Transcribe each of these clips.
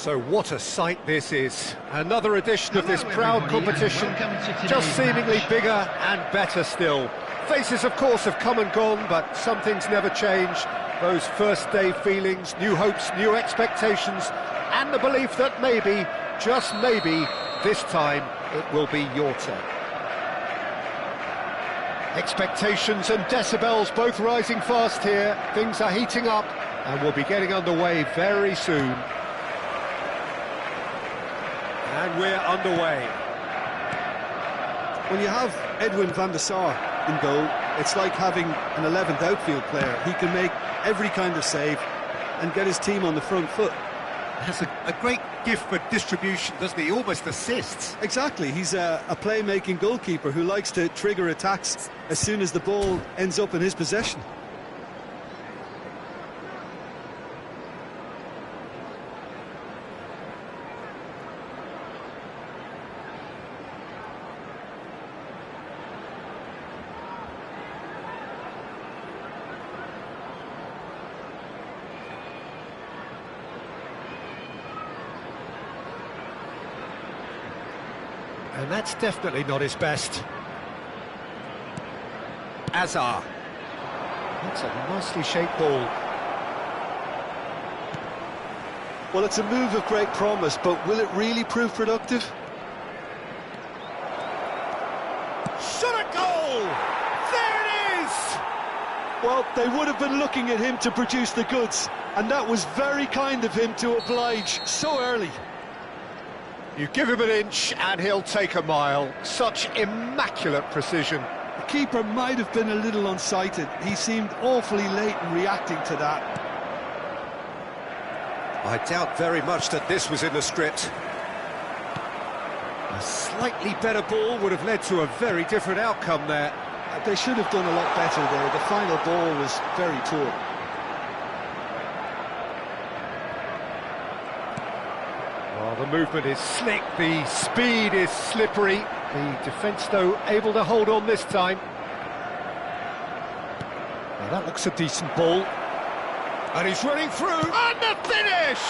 So what a sight this is. Another edition of this proud competition, just seemingly bigger and better still. Faces, of course, have come and gone, but some things never change. Those first-day feelings, new hopes, new expectations, and the belief that maybe, just maybe, this time it will be your turn. Expectations and decibels both rising fast here. Things are heating up, and we'll be getting underway very soon. And we're underway. When you have Edwin van der Sar in goal, it's like having an 11th outfield player. He can make every kind of save and get his team on the front foot. Has a great gift for distribution, doesn't he? Almost assists. Exactly, he's a playmaking goalkeeper who likes to trigger attacks as soon as the ball ends up in his possession. And that's definitely not his best. Azar. That's a nicely shaped ball. Well, it's a move of great promise, but will it really prove productive? Shot at goal! There it is! Well, they would have been looking at him to produce the goods, and that was very kind of him to oblige so early. You give him an inch and he'll take a mile. Such immaculate precision. The keeper might have been a little unsighted. He seemed awfully late in reacting to that. I doubt very much that this was in the script. A slightly better ball would have led to a very different outcome there. They should have done a lot better there. The final ball was very poor. The movement is slick, the speed is slippery. The defence, though, able to hold on this time. Now that looks a decent ball. And he's running through, and the finish!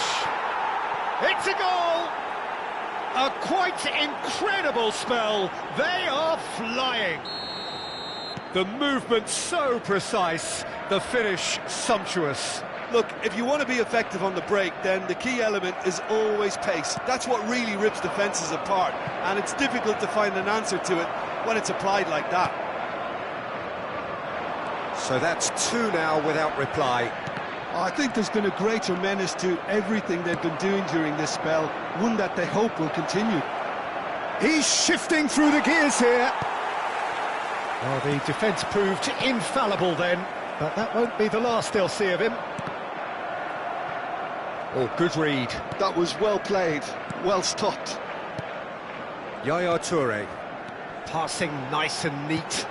It's a goal! A quite incredible spell. They are flying. The movement so precise, the finish sumptuous. Look, if you want to be effective on the break, then the key element is always pace. That's what really rips defences apart, and it's difficult to find an answer to it when it's applied like that. So that's two now without reply. I think there's been a greater menace to everything they've been doing during this spell, one that they hope will continue. He's shifting through the gears here. Well, the defence proved infallible then, but that won't be the last they'll see of him. Oh, good read. That was well played, well stopped. Yaya Toure. Passing nice and neat.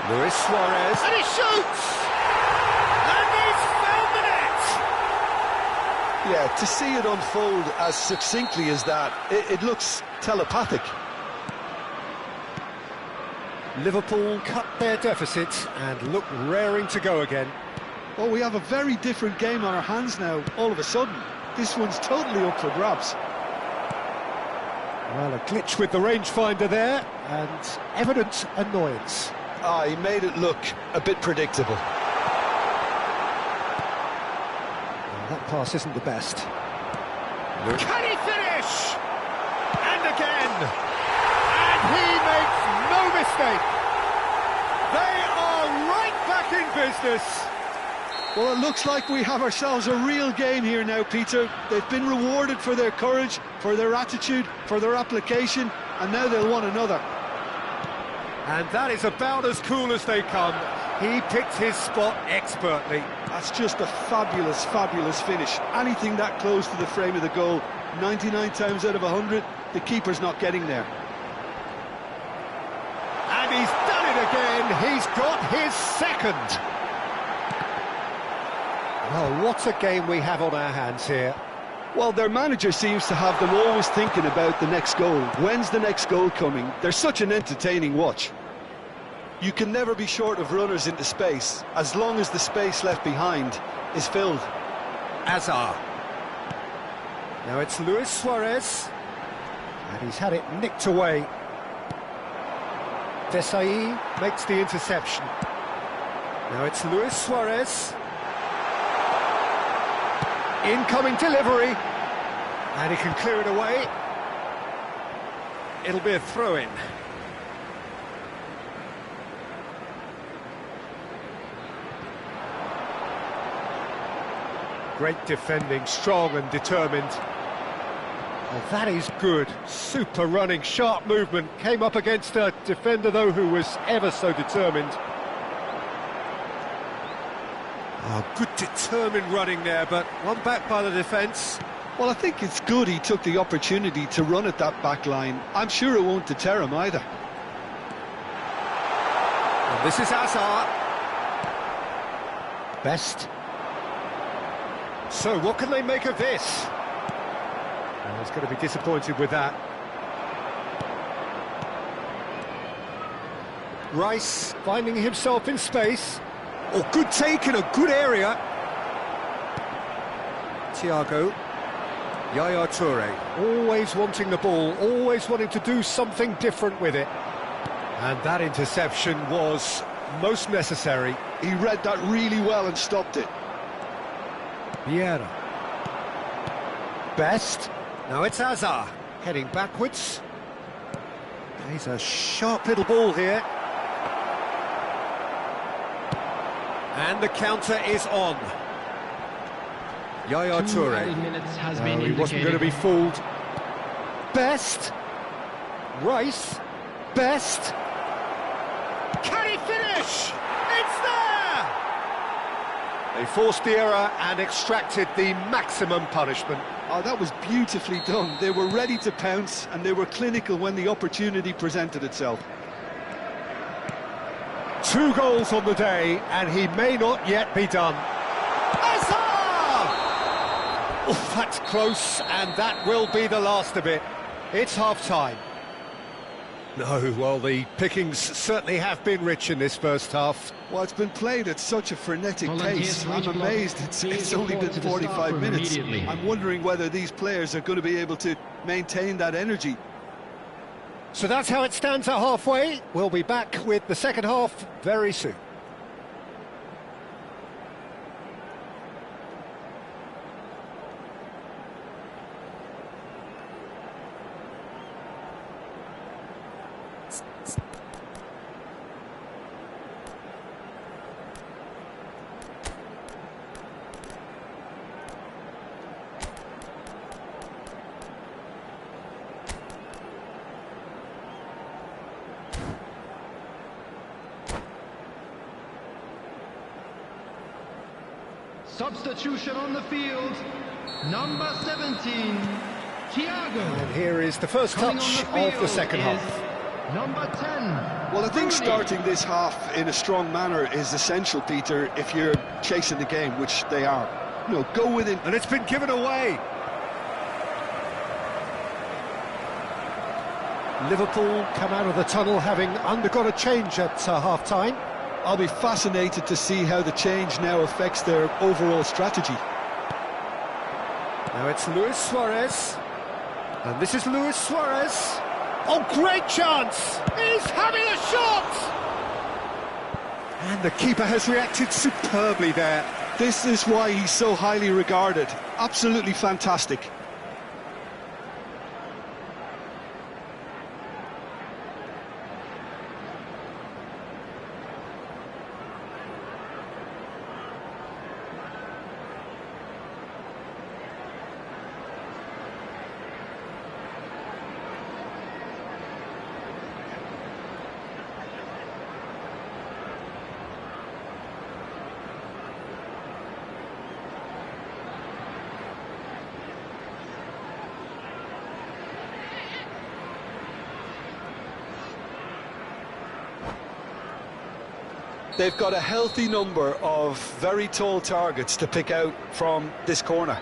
Luis Suarez. And he shoots! And he's found the net! Yeah, to see it unfold as succinctly as that, it looks telepathic. Liverpool cut their deficit and look raring to go again. Well, we have a very different game on our hands now, all of a sudden. This one's totally up for grabs. Well, a glitch with the rangefinder there, and evident annoyance. He made it look a bit predictable. Well, that pass isn't the best. Can he finish? And again! And he makes no mistake! They are right back in business! Well, it looks like we have ourselves a real game here now, Peter. They've been rewarded for their courage, for their attitude, for their application, and now they'll want another. And that is about as cool as they come. He picked his spot expertly. That's just a fabulous, fabulous finish. Anything that close to the frame of the goal, 99 times out of 100, the keeper's not getting there. And he's done it again. He's got his second. Well, what a game we have on our hands here. Well, their manager seems to have them always thinking about the next goal. When's the next goal coming? They're such an entertaining watch. You can never be short of runners into space, as long as the space left behind is filled. Azar. Now it's Luis Suarez, and he's had it nicked away. Desai makes the interception. Now it's Luis Suarez. Incoming delivery, and he can clear it away. It'll be a throw-in. Great defending, strong and determined. Well, that is good. Super running, sharp movement. Came up against a defender, though, who was ever so determined. Oh, good determined running there, but one back by the defence. Well, I think it's good he took the opportunity to run at that back line. I'm sure it won't deter him either. And this is Hazard. Best. So, what can they make of this? Well, he's going to be disappointed with that. Rice finding himself in space. Oh, good take in a good area. Thiago. Yaya Toure. Always wanting the ball, always wanting to do something different with it. And that interception was most necessary. He read that really well and stopped it. Vieira. Best. Now it's Hazard, heading backwards. He's a sharp little ball here. And the counter is on. Yaya Toure. No, he wasn't going to be fooled. Best. Rice. Best. Can he finish? It's there! They forced the error and extracted the maximum punishment. Oh, that was beautifully done. They were ready to pounce and they were clinical when the opportunity presented itself. 2 goals on the day, and he may not yet be done. Hazard! Oh, that's close, and that will be the last of it. It's half-time. No, well, the pickings certainly have been rich in this first half. Well, it's been played at such a frenetic pace. I'm amazed it's only been 45 minutes. I'm wondering whether these players are going to be able to maintain that energy. So that's how it stands at halfway. We'll be back with the second half very soon. Substitution on the field, number 17, Thiago. And here is the first touch of the second half. Number 10. Well, I think starting this half in a strong manner is essential, Peter, if you're chasing the game, which they are. You know, go with it. And it's been given away. Liverpool come out of the tunnel having undergone a change at half-time. I'll be fascinated to see how the change now affects their overall strategy. Now it's Luis Suarez. And this is Luis Suarez. Oh, great chance! He's having a shot! And the keeper has reacted superbly there. This is why he's so highly regarded. Absolutely fantastic. They've got a healthy number of very tall targets to pick out from this corner.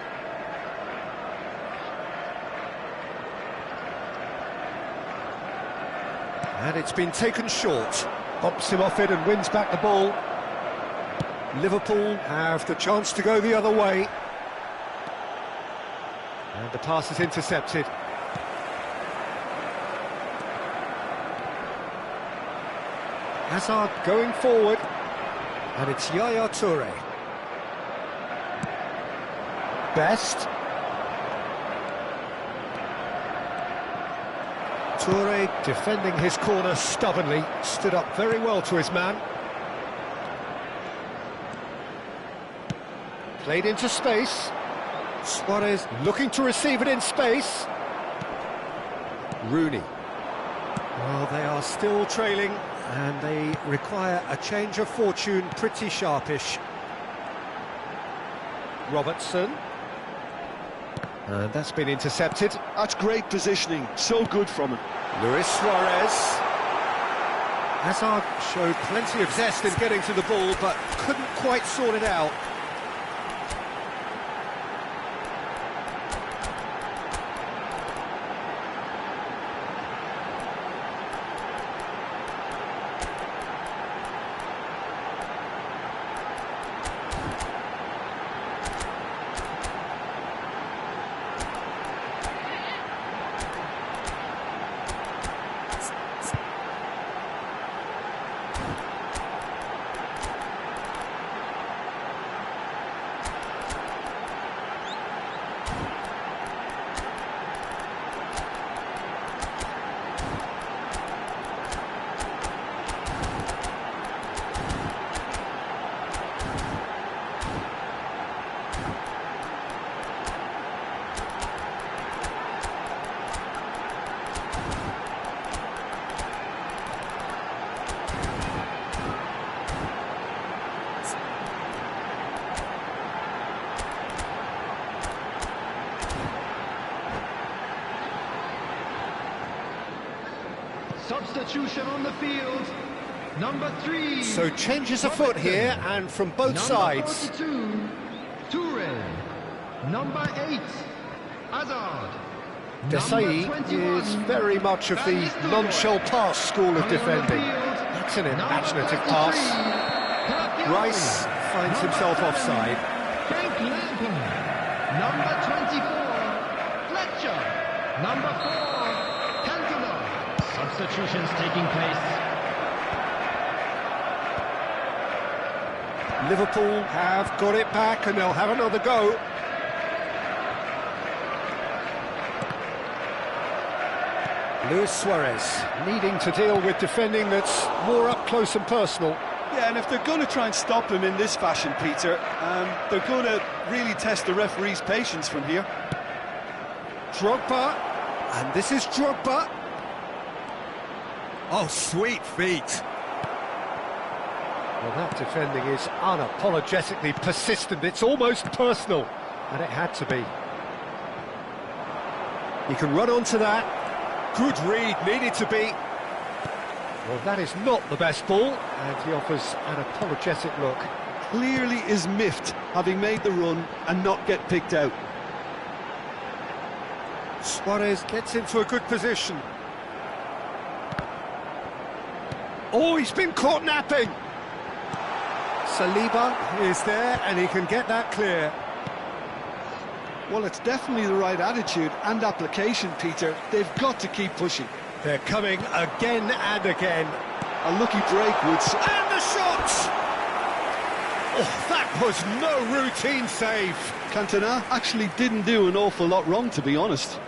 And it's been taken short. Bumps him off it and wins back the ball. Liverpool have the chance to go the other way. And the pass is intercepted. Hazard going forward. And it's Yaya Toure. Best. Toure defending his corner stubbornly, stood up very well to his man. Played into space. Suarez looking to receive it in space. Rooney. Well, they are still trailing, and they require a change of fortune pretty sharpish. Robertson. And that's been intercepted. That's great positioning, so good from him. Luis Suarez. Hazard showed plenty of zest in getting to the ball, but couldn't quite sort it out. Substitution on the field, number 3. So changes afoot here, and from both sides. Number 42, Toure. Number 8, Hazard. Desailly is very much of the non-shell pass school of defending. That's an imaginative pass. Rice finds himself offside. Frank Lampard. Number 24, Fletcher. Number 4, Cantona. Substitutions taking place. Liverpool have got it back, and they'll have another go. Luis Suarez needing to deal with defending that's more up close and personal. Yeah, and if they're going to try and stop him in this fashion, Peter, they're going to really test the referee's patience from here. Drogba, and this is Drogba. Oh, sweet feet. Well, that defending is unapologetically persistent. It's almost personal, and it had to be. He can run onto that. Good read, needed to be. Well, that is not the best ball, and he offers an apologetic look. Clearly is miffed, having made the run and not get picked out. Suarez gets into a good position. Oh, he's been caught napping. Saliba is there, and he can get that clear. Well, it's definitely the right attitude and application, Peter. They've got to keep pushing. They're coming again and again. A lucky break would... And the shot! Oh, that was no routine save. Cantona actually didn't do an awful lot wrong, to be honest.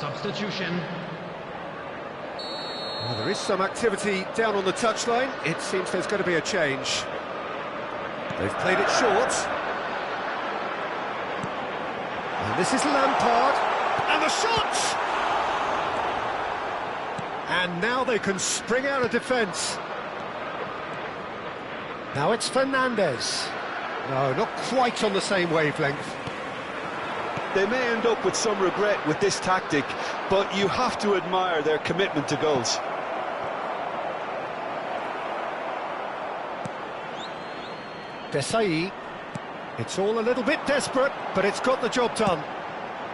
Substitution. Well, there is some activity down on the touchline. It seems there's going to be a change. They've played it short. And this is Lampard. And the shot! And now they can spring out of defence. Now it's Fernandes. No, not quite on the same wavelength. They may end up with some regret with this tactic, but you have to admire their commitment to goals. Desai. It's all a little bit desperate, but it's got the job done.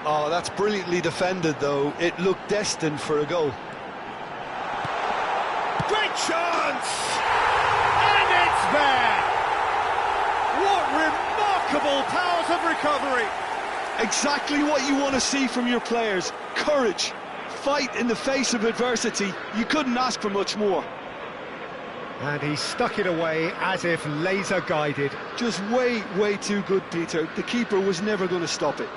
Oh, that's brilliantly defended, though. It looked destined for a goal. Great chance! And it's there! What remarkable powers of recovery! Exactly what you want to see from your players. Courage, fight in the face of adversity. You couldn't ask for much more. And he stuck it away as if laser-guided. Just way too good, Peter. The keeper was never going to stop it.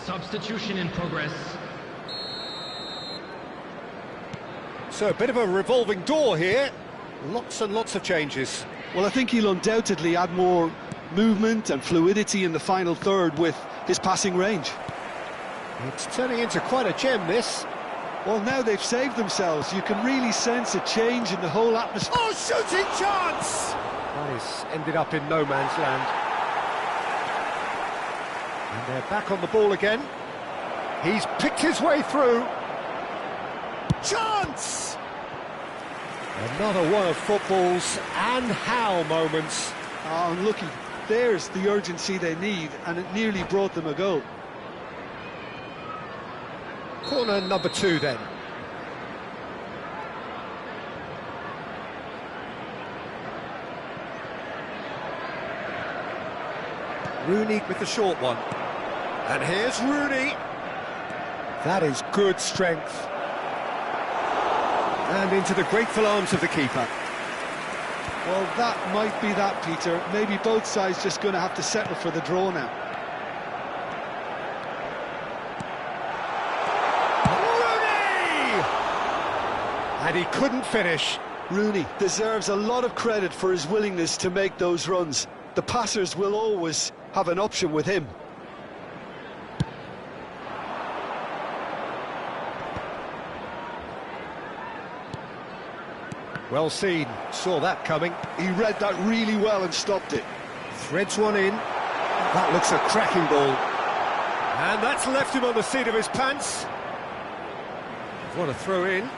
Substitution in progress. So a bit of a revolving door here. Lots and lots of changes. Well, I think he'll undoubtedly add more movement and fluidity in the final third with his passing range. It's turning into quite a gem, this. Well, now they've saved themselves. You can really sense a change in the whole atmosphere. Oh, shooting chance! That has ended up in no man's land. And they're back on the ball again. He's picked his way through. Chance! Another one of football's and how moments. Oh, and looky, there's the urgency they need, and it nearly brought them a goal. Corner number 2 then. Rooney with the short one. And here's Rooney. That is good strength. And into the grateful arms of the keeper. Well, that might be that, Peter. Maybe both sides just going to have to settle for the draw now. Rooney! And he couldn't finish. Rooney deserves a lot of credit for his willingness to make those runs. The passers will always have an option with him. Well seen, saw that coming. He read that really well and stopped it. Threads one in. That looks a cracking ball. And that's left him on the seat of his pants. What a throw in.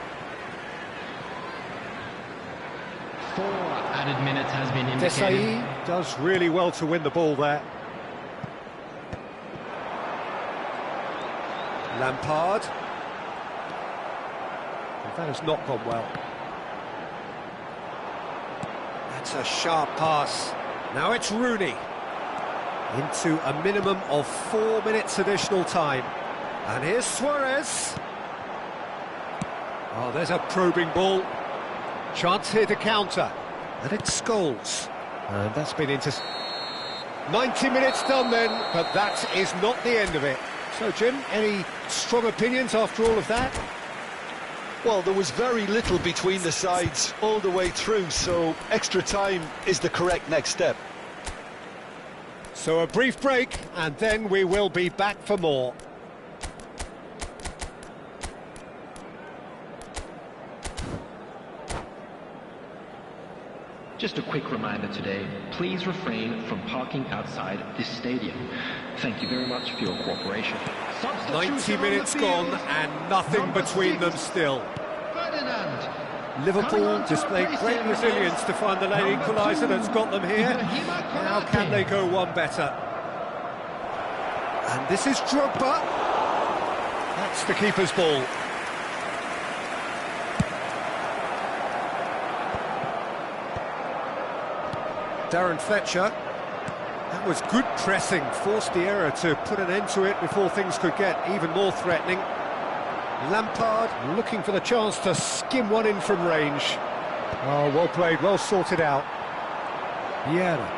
4 added minutes has been indicated. Desai does really well to win the ball there. Lampard. And that has not gone well. That's a sharp pass. Now it's Rooney. Into a minimum of 4 minutes additional time. And here's Suarez. Oh, there's a probing ball. Chance here to counter. And it's Scholes. And that's been into... 90 minutes done then, but that is not the end of it. So, Jim, any strong opinions after all of that? Well, there was very little between the sides all the way through, so extra time is the correct next step. So a brief break, and then we will be back for more. Just a quick reminder today, please refrain from parking outside this stadium. Thank you very much for your cooperation. 90 minutes gone and nothing between them still. Ferdinand. Liverpool displayed great resilience to find the late equaliser that's got them here. How can they go one better? And this is Drogba. That's the keeper's ball. Darren Fletcher. That was good pressing, forced the error to put an end to it before things could get even more threatening. Lampard looking for the chance to skim one in from range. Oh, well played, well sorted out. Vieira.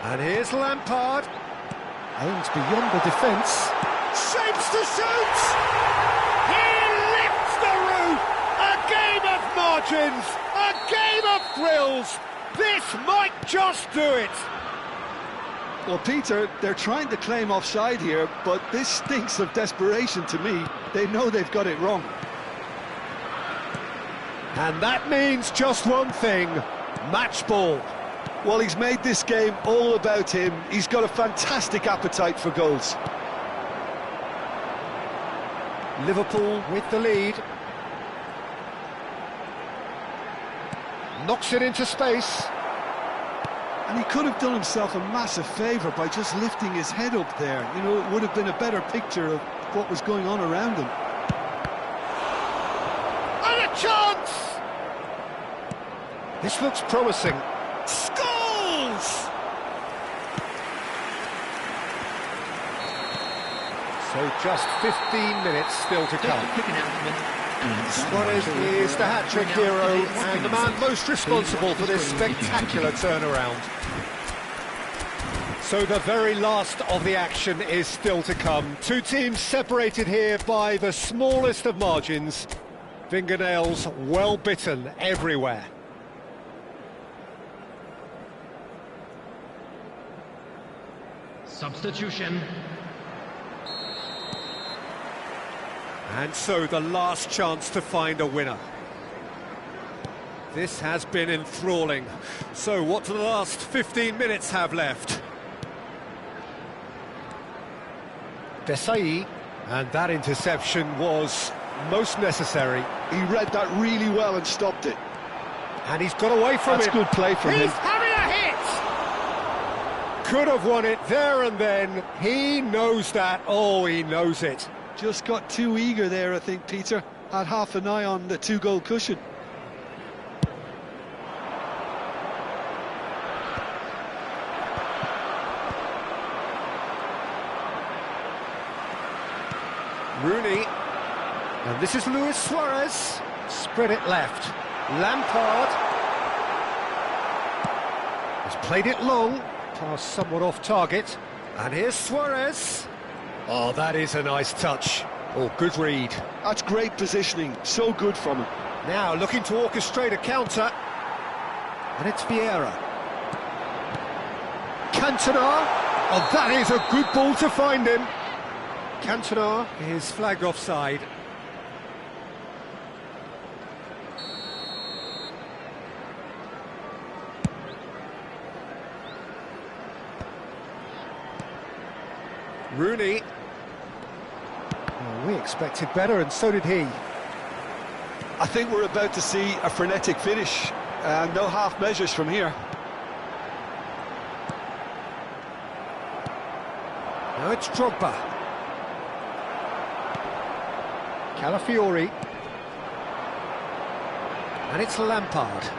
And here's Lampard. Aims beyond the defence. Shapes to shoot! He lifts the roof! A game of margins! A game of thrills! This might just do it! Well, Peter, they're trying to claim offside here, but this stinks of desperation to me. They know they've got it wrong. And that means just one thing, match ball. Well, he's made this game all about him. He's got a fantastic appetite for goals. Liverpool with the lead. Knocks it into space. And he could have done himself a massive favour by just lifting his head up there. You know, it would have been a better picture of what was going on around him. And a chance! This looks promising. Scores! So just 15 minutes still to come. Quick announcement. Suarez is the hat-trick hero and the man most responsible for this spectacular turnaround. So the very last of the action is still to come. Two teams separated here by the smallest of margins. Fingernails well bitten everywhere. Substitution. And so the last chance to find a winner. This has been enthralling. So what do the last 15 minutes have left? Desai, and that interception was most necessary. He read that really well and stopped it. And he's got away from That's it. good play from him. He's having a hit! Could have won it there and then. He knows that. Oh, he knows it. Just got too eager there, I think, Peter. Had half an eye on the two-goal cushion. Rooney. And this is Luis Suarez. Spread it left. Lampard. Has played it long. Pass somewhat off target. And here's Suarez. Oh, that is a nice touch. Oh, good read. That's great positioning. So good from him. Now looking to orchestrate a counter. And it's Vieira. Cantona. Oh, that is a good ball to find him. Cantona is flagged offside. Rooney. Well, we expected better, and so did he. I think we're about to see a frenetic finish. No half measures from here. Now it's Drogba. Calafiori. And it's Lampard.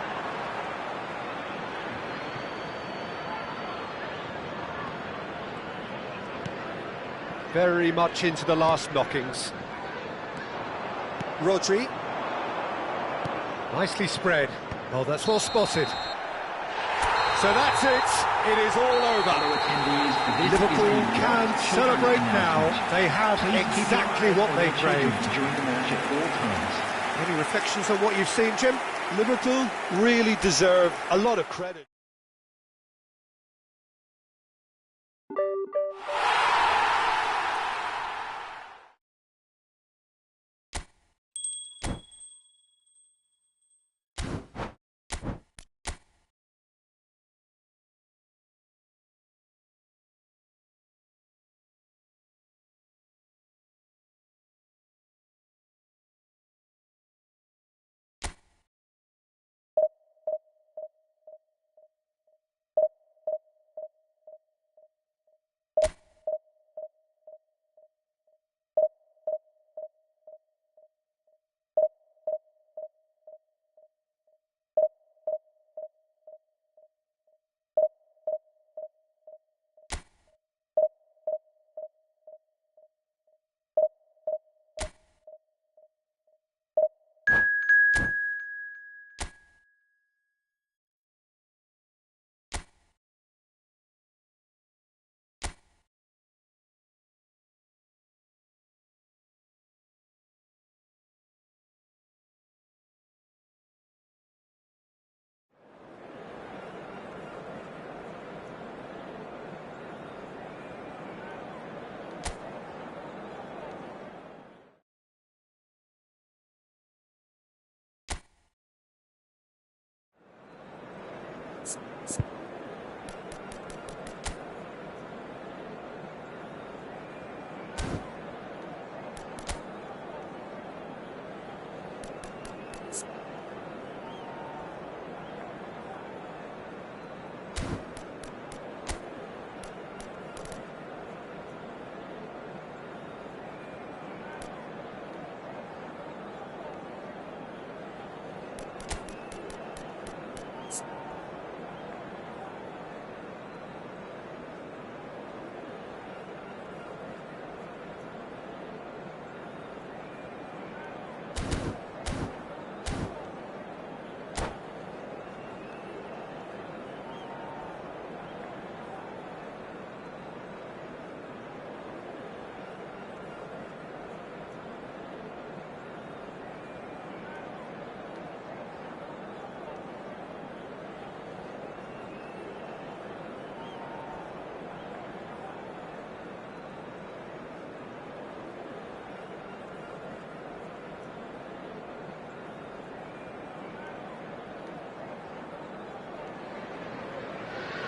Very much into the last knockings. Rodri. Nicely spread. Oh, that's well spotted. So that's it. It is all over. Liverpool can celebrate now. They have exactly what they craved. During the match at all times. Any reflections on what you've seen, Jim? Liverpool really deserve a lot of credit.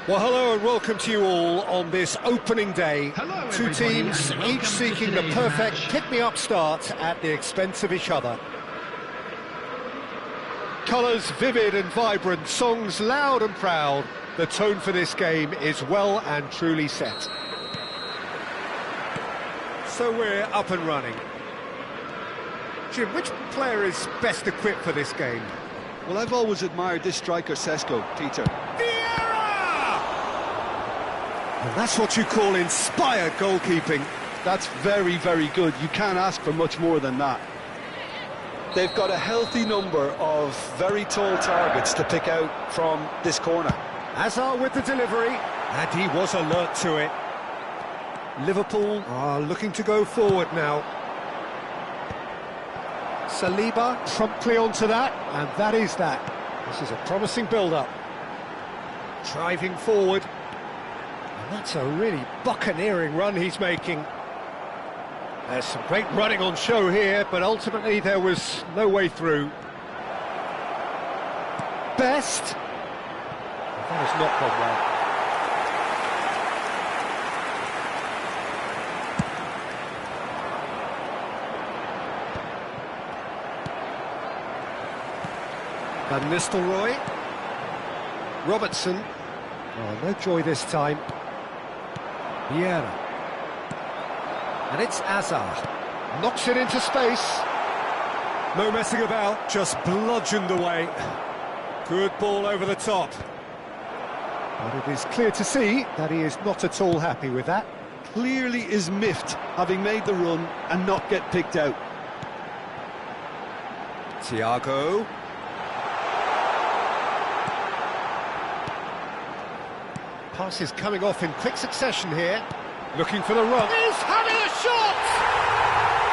Well, hello and welcome to you all on this opening day. Hello, Two everybody, teams, and welcome each to seeking the today's perfect match. pick-me-up start at the expense of each other. Colours vivid and vibrant, songs loud and proud. The tone for this game is well and truly set. So we're up and running. Jim, which player is best equipped for this game? Well, I've always admired this striker, Sesko, Peter. And that's what you call inspired goalkeeping. That's very, very good. You can't ask for much more than that. They've got a healthy number of very tall targets to pick out from this corner. Hazard with the delivery, and he was alert to it. Liverpool are looking to go forward now. Saliba promptly onto that, and that is that. This is a promising build-up. Driving forward. And that's a really buccaneering run he's making. There's some great running on show here, but ultimately there was no way through. Best. That has not gone well. Van Nistelrooy. Robertson. Oh, no joy this time. Vieira. And it's Hazard. Knocks it into space. No messing about, just bludgeoned away. Good ball over the top. But it is clear to see that he is not at all happy with that. Clearly is miffed, having made the run and not get picked out. Thiago. Passes coming off in quick succession here. Looking for the run. He's having a shot!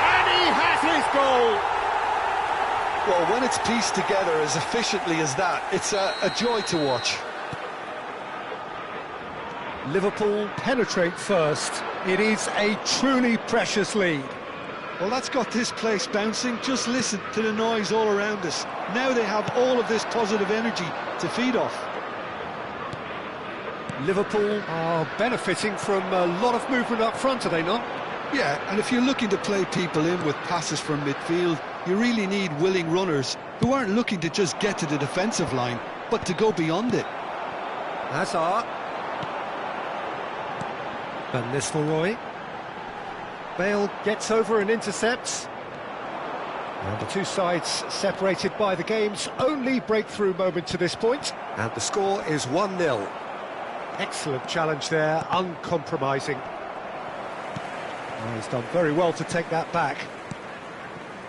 And he has his goal! Well, when it's pieced together as efficiently as that, it's a joy to watch. Liverpool penetrate first. It is a truly precious lead. Well, that's got this place bouncing. Just listen to the noise all around us. Now they have all of this positive energy to feed off. Liverpool are benefiting from a lot of movement up front, are they not? Yeah, and if you're looking to play people in with passes from midfield, you really need willing runners who aren't looking to just get to the defensive line, but to go beyond it. Hazard. Van Nistelrooy. Bale gets over and intercepts. And the two sides separated by the game's only breakthrough moment to this point. And the score is 1-0. Excellent challenge there, uncompromising. Oh, he's done very well to take that back.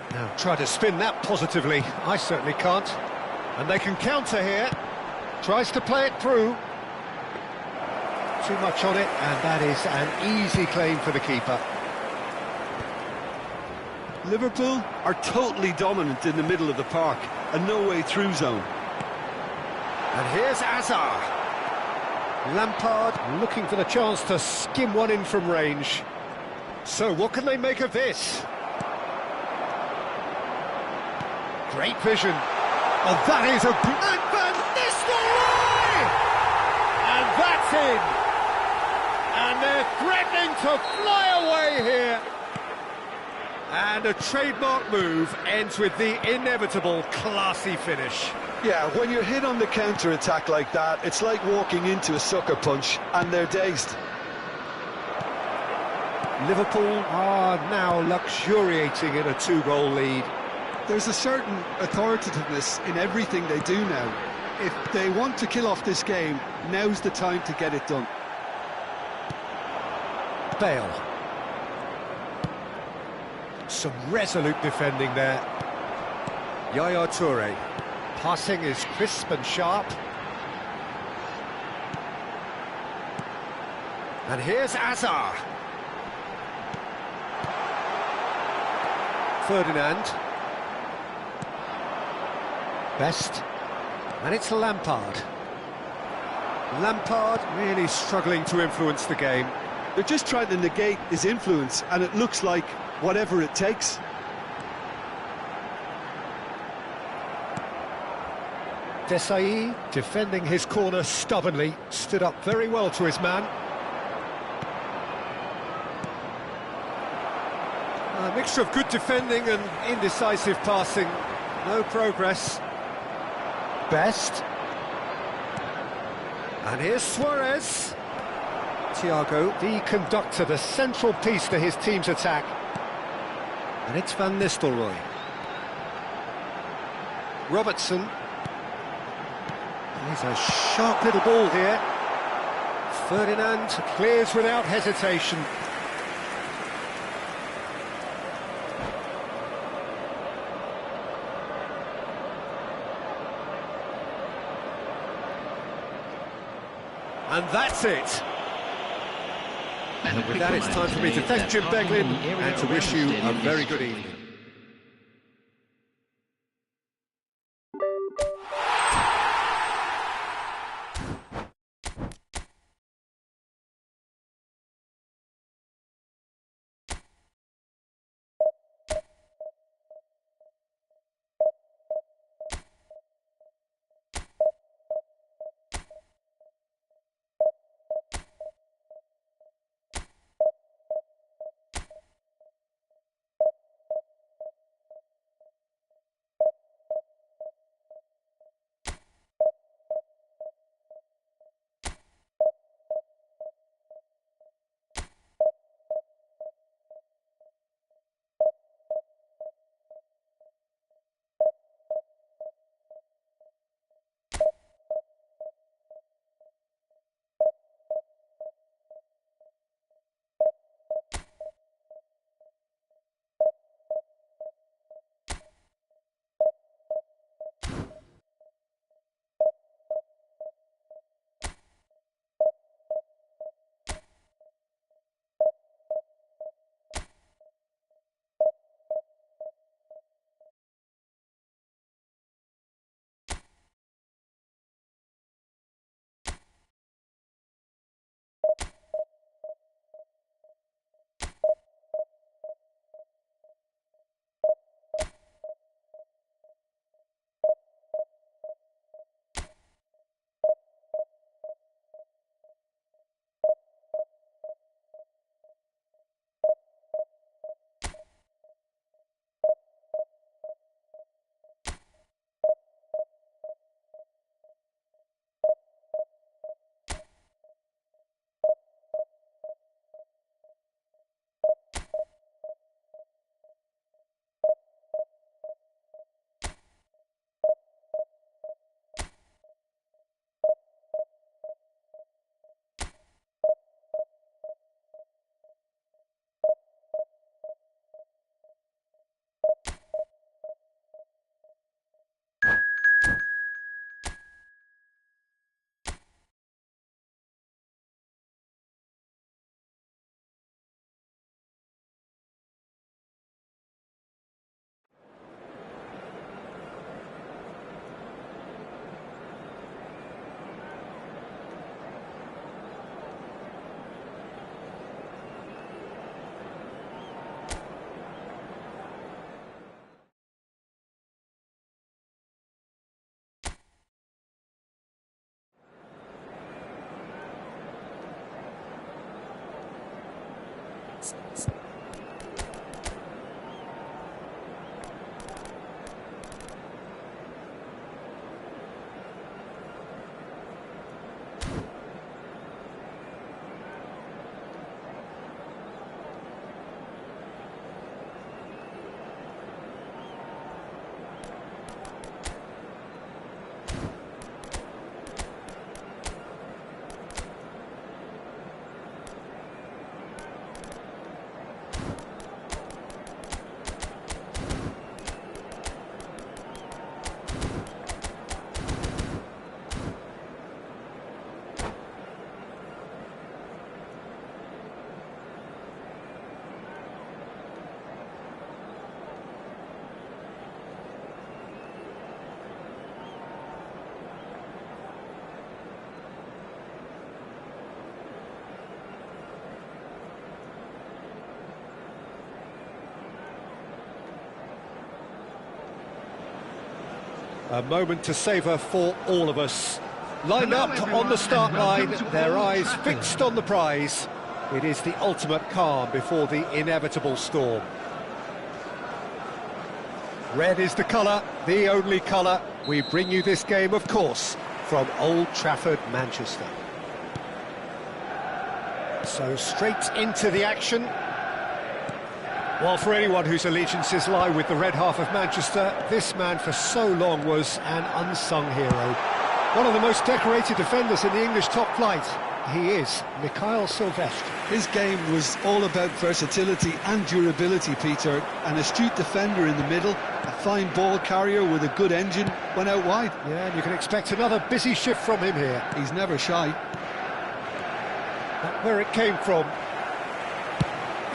Now try to spin that positively. I certainly can't. And they can counter here. Tries to play it through. Too much on it, and that is an easy claim for the keeper. Liverpool are totally dominant in the middle of the park, a no-way-through zone. And here's Hazard. Lampard looking for the chance to skim one in from range. So what can they make of this? Great vision. Oh, that is a... And Van Nistelrooy! And that's in. And they're threatening to fly away here. And a trademark move ends with the inevitable classy finish. Yeah, when you're hit on the counter-attack like that, it's like walking into a sucker punch, and they're dazed. Liverpool are now luxuriating in a two-goal lead. There's a certain authoritativeness in everything they do now. If they want to kill off this game, now's the time to get it done. Bale. Some resolute defending there. Yaya Toure. Passing is crisp and sharp. And here's Hazard. Ferdinand. Best. And it's Lampard. Lampard really struggling to influence the game. They're just trying to negate his influence, and it looks like whatever it takes. Desai defending his corner stubbornly, stood up very well to his man. A mixture of good defending and indecisive passing. No progress. Best. And here's Suarez. Thiago, the conductor, the central piece to his team's attack. And it's Van Nistelrooy. Robertson. He's a sharp little ball here. Ferdinand clears without hesitation. And that's it. And with that, it's time for me to thank Jim Beglin and to wish you a very good evening. A moment to savour for all of us. Lined up on the start line, their eyes fixed on the prize. It is the ultimate calm before the inevitable storm. Red is the colour, the only colour. We bring you this game, of course, from Old Trafford, Manchester. So straight into the action. Well, for anyone whose allegiances lie with the red half of Manchester, this man for so long was an unsung hero. One of the most decorated defenders in the English top flight. He is Mikhail Silvestre. His game was all about versatility and durability, Peter. An astute defender in the middle, a fine ball carrier with a good engine, went out wide. Yeah, and you can expect another busy shift from him here. He's never shy. That's where it came from.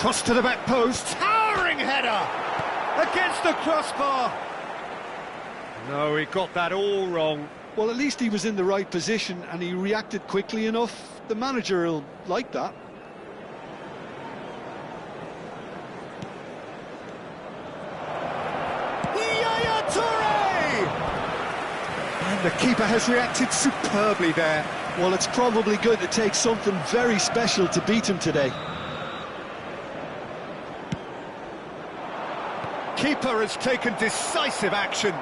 Cross to the back post, towering header! Against the crossbar! No, he got that all wrong. Well, at least he was in the right position and he reacted quickly enough. The manager will like that. Yaya Toure! And the keeper has reacted superbly there. Well, it's probably going to take something very special to beat him today. Keeper has taken decisive action.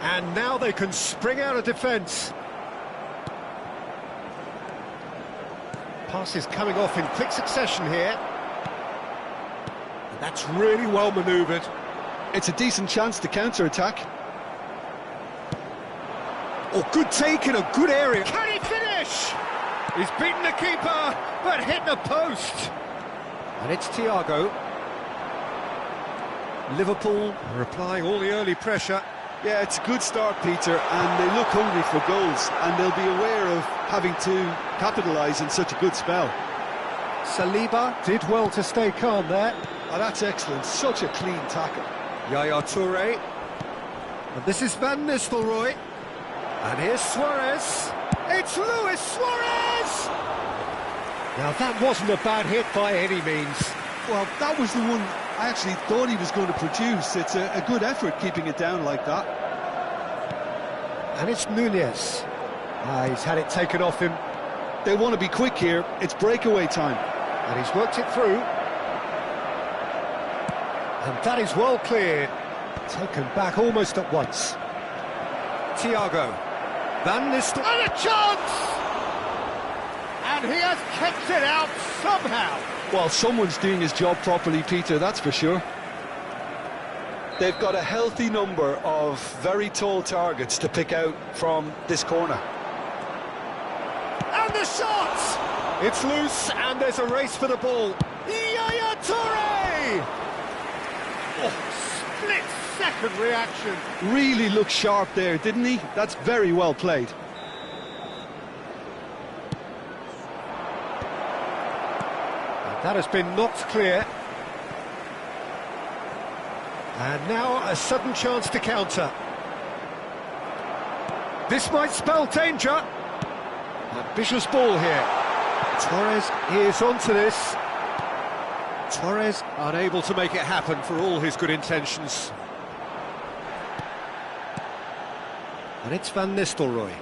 And now they can spring out of defence. Passes coming off in quick succession here. And that's really well manoeuvred. It's a decent chance to counter-attack. Oh, good take in a good area. Can he finish? He's beaten the keeper, but hit the post. And it's Thiago. Liverpool are applying all the early pressure. Yeah, it's a good start, Peter, and they look hungry for goals, and they'll be aware of having to capitalise in such a good spell. Saliba did well to stay calm there. Oh, that's excellent. Such a clean tackle. Yaya Toure. And this is Van Nistelrooy. And here's Suarez. It's Luis Suarez! Now, that wasn't a bad hit by any means. Well, that was the one I actually thought he was going to produce. It's a good effort keeping it down like that. And it's Nunez. He's had it taken off him. They want to be quick here. It's breakaway time. And he's worked it through. And that is well cleared. Taken back almost at once. Thiago. Van Nistelrooy. And a chance! And he has kept it out somehow. Well, someone's doing his job properly, Peter, that's for sure. They've got a healthy number of very tall targets to pick out from this corner. And the shot! It's loose, and there's a race for the ball. Yaya Toure! Oh, split-second reaction. Really looked sharp there, didn't he? That's very well played. That has been knocked clear. And now a sudden chance to counter. This might spell danger. Ambitious ball here. Torres is onto this. Torres unable to make it happen for all his good intentions. And it's Van Nistelrooy.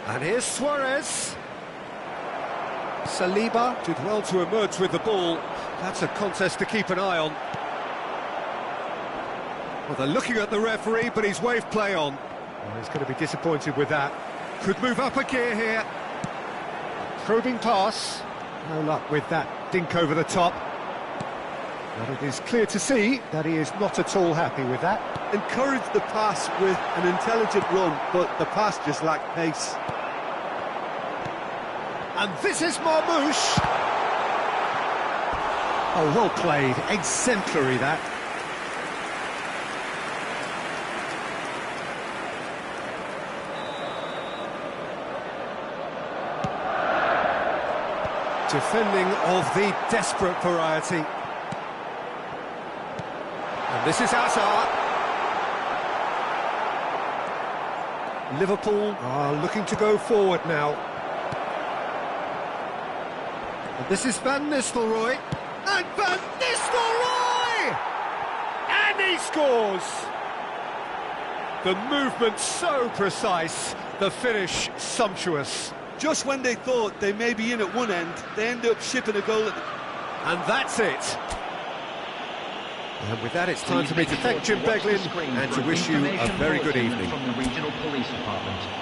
And here's Suarez. Saliba did well to emerge with the ball. That's a contest to keep an eye on. Well, they're looking at the referee, but he's waved play on. Well, he's going to be disappointed with that. Could move up a gear here. Probing pass. No luck with that dink over the top. But it is clear to see that he is not at all happy with that. Encouraged the pass with an intelligent run, but the pass just lacked pace. And this is Marmouche. Oh, well played. Exemplary, that. Defending of the desperate variety. And this is Hazard. Liverpool are looking to go forward now. And this is Van Nistelrooy. And Van Nistelrooy! And he scores! The movement so precise, the finish sumptuous. Just when they thought they may be in at one end, they end up shipping a goal at the... And that's it. And with that, it's time for me to thank Jim Beglin and to wish you a very good evening. From the Regional Police Department.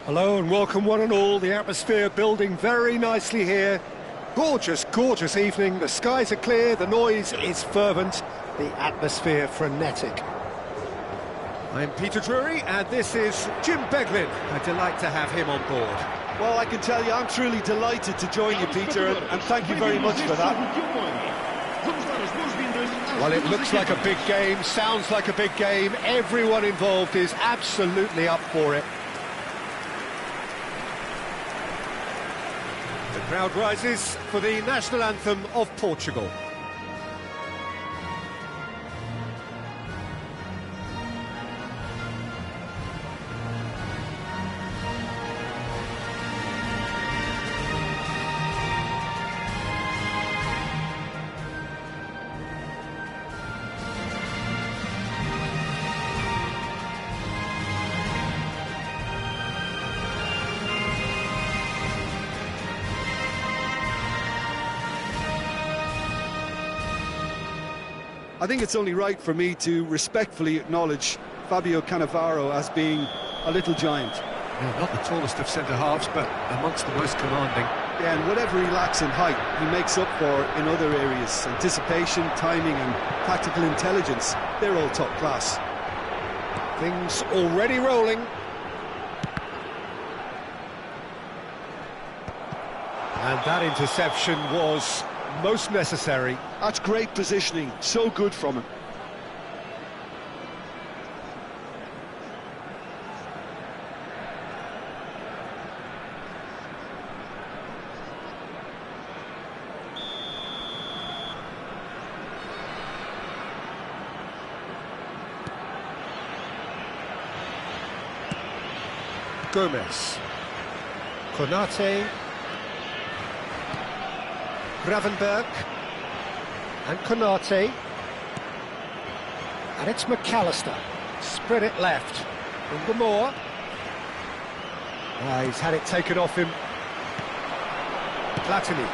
Hello and welcome one and all. The atmosphere building very nicely here. Gorgeous, gorgeous evening. The skies are clear, the noise is fervent, the atmosphere frenetic. I'm Peter Drury and this is Jim Beglin. A delight to have him on board. Well, I can tell you I'm truly delighted to join you, Peter, and thank you very much for that. Well, it looks like a big game, sounds like a big game. Everyone involved is absolutely up for it. The crowd rises for the national anthem of Portugal. I think it's only right for me to respectfully acknowledge Fabio Cannavaro as being a little giant. Yeah, not the tallest of centre-halves, but amongst the most commanding. Yeah, and whatever he lacks in height, he makes up for in other areas. Anticipation, timing and tactical intelligence, they're all top class. Things already rolling. And that interception was most necessary. That's great positioning, so good from him. Gomez, Konate, Gravenberg, and Konate, and it's McAllister, spread it left, Ungamore, he's had it taken off him, Platini,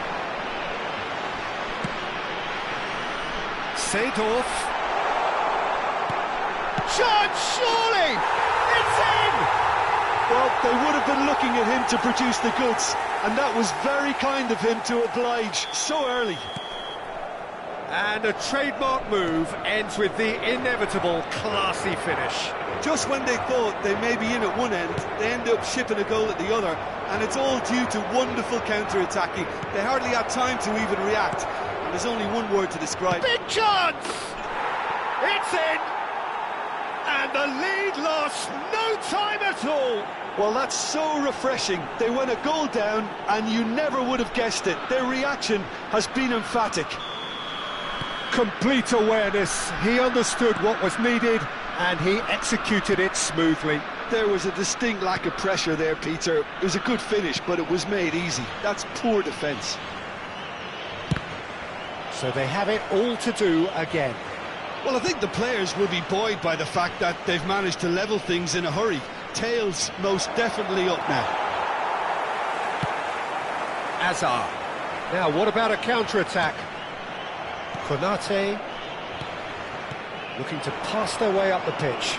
Seedorf, shot, surely, it's in! Well, they would have been looking at him to produce the goods, and that was very kind of him to oblige so early. And a trademark move ends with the inevitable classy finish. Just when they thought they may be in at one end, they end up shipping a goal at the other, and it's all due to wonderful counter-attacking. They hardly had time to even react, and there's only one word to describe it. Big chance! It's in! And the lead lost no time at all! Well, that's so refreshing. They went a goal down, and you never would have guessed it. Their reaction has been emphatic. Complete awareness. He understood what was needed, and he executed it smoothly. There was a distinct lack of pressure there, Peter. It was a good finish, but it was made easy. That's poor defence. So they have it all to do again. Well, I think the players will be buoyed by the fact that they've managed to level things in a hurry. Tails most definitely up now. Azar. Now, what about a counter-attack? Konate looking to pass their way up the pitch.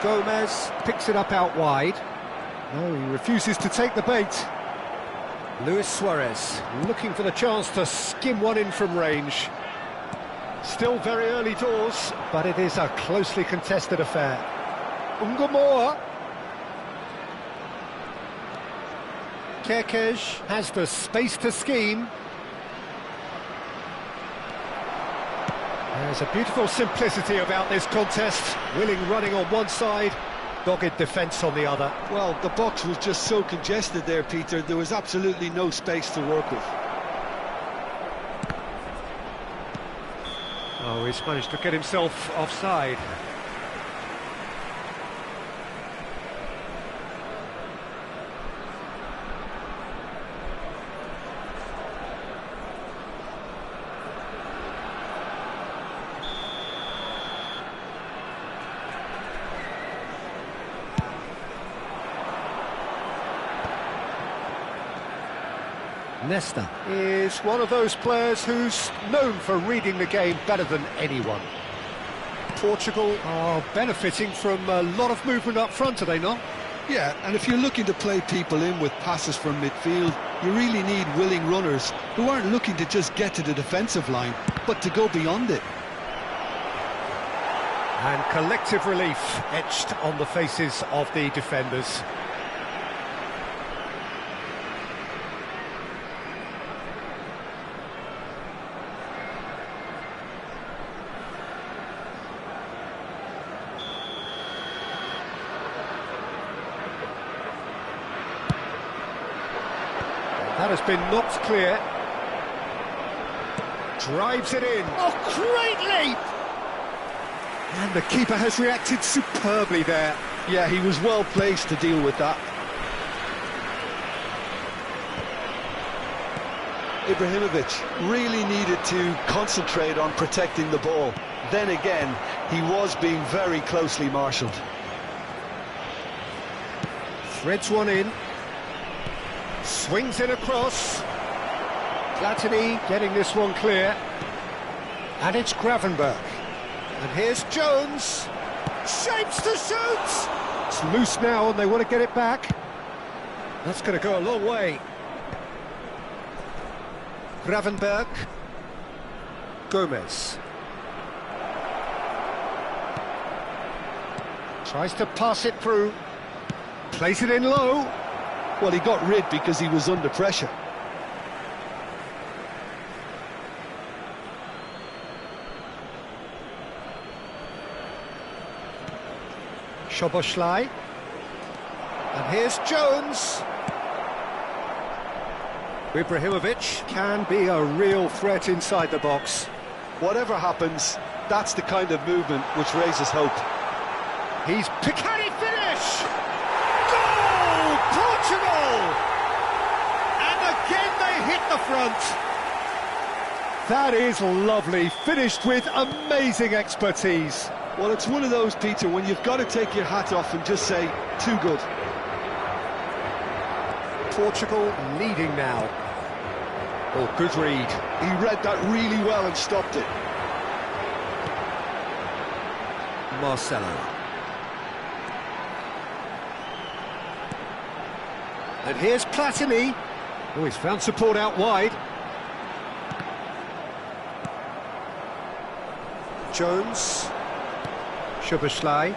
Gomez picks it up out wide. No, he refuses to take the bait. Luis Suarez looking for the chance to skim one in from range. Still very early doors, but it is a closely contested affair. Ungamore. Kerkez has the space to scheme. There's a beautiful simplicity about this contest. Willing running on one side, dogged defence on the other. Well, the box was just so congested there, Peter. There was absolutely no space to work with. Oh, he's managed to get himself offside. Nesta is one of those players who's known for reading the game better than anyone. Portugal are benefiting from a lot of movement up front, are they not? Yeah, and if you're looking to play people in with passes from midfield, you really need willing runners who aren't looking to just get to the defensive line, but to go beyond it. And collective relief etched on the faces of the defenders. That has been knocked clear. Drives it in. Oh, great leap! And the keeper has reacted superbly there. Yeah, he was well placed to deal with that. Ibrahimovic really needed to concentrate on protecting the ball. Then again, he was being very closely marshalled. Threads one in. Swings it across. Platini getting this one clear. And it's Gravenberch. And here's Jones. Shapes to shoot! It's loose now and they want to get it back. That's going to go a long way. Gravenberch. Gomez. Tries to pass it through. Plays it in low. Well, he got rid because he was under pressure. Szoboszlai. And here's Jones. Ibrahimovic can be a real threat inside the box. Whatever happens, that's the kind of movement which raises hope. He's Picani finish! Goal! Portugal! And again they hit the front. That is lovely, finished with amazing expertise. Well, it's one of those, Peter, when you've got to take your hat off and just say, too good. Portugal leading now. Oh, good read. He read that really well and stopped it. Marcelo. And here's Platini. Oh, he's found support out wide. Jones. Szoboszlai.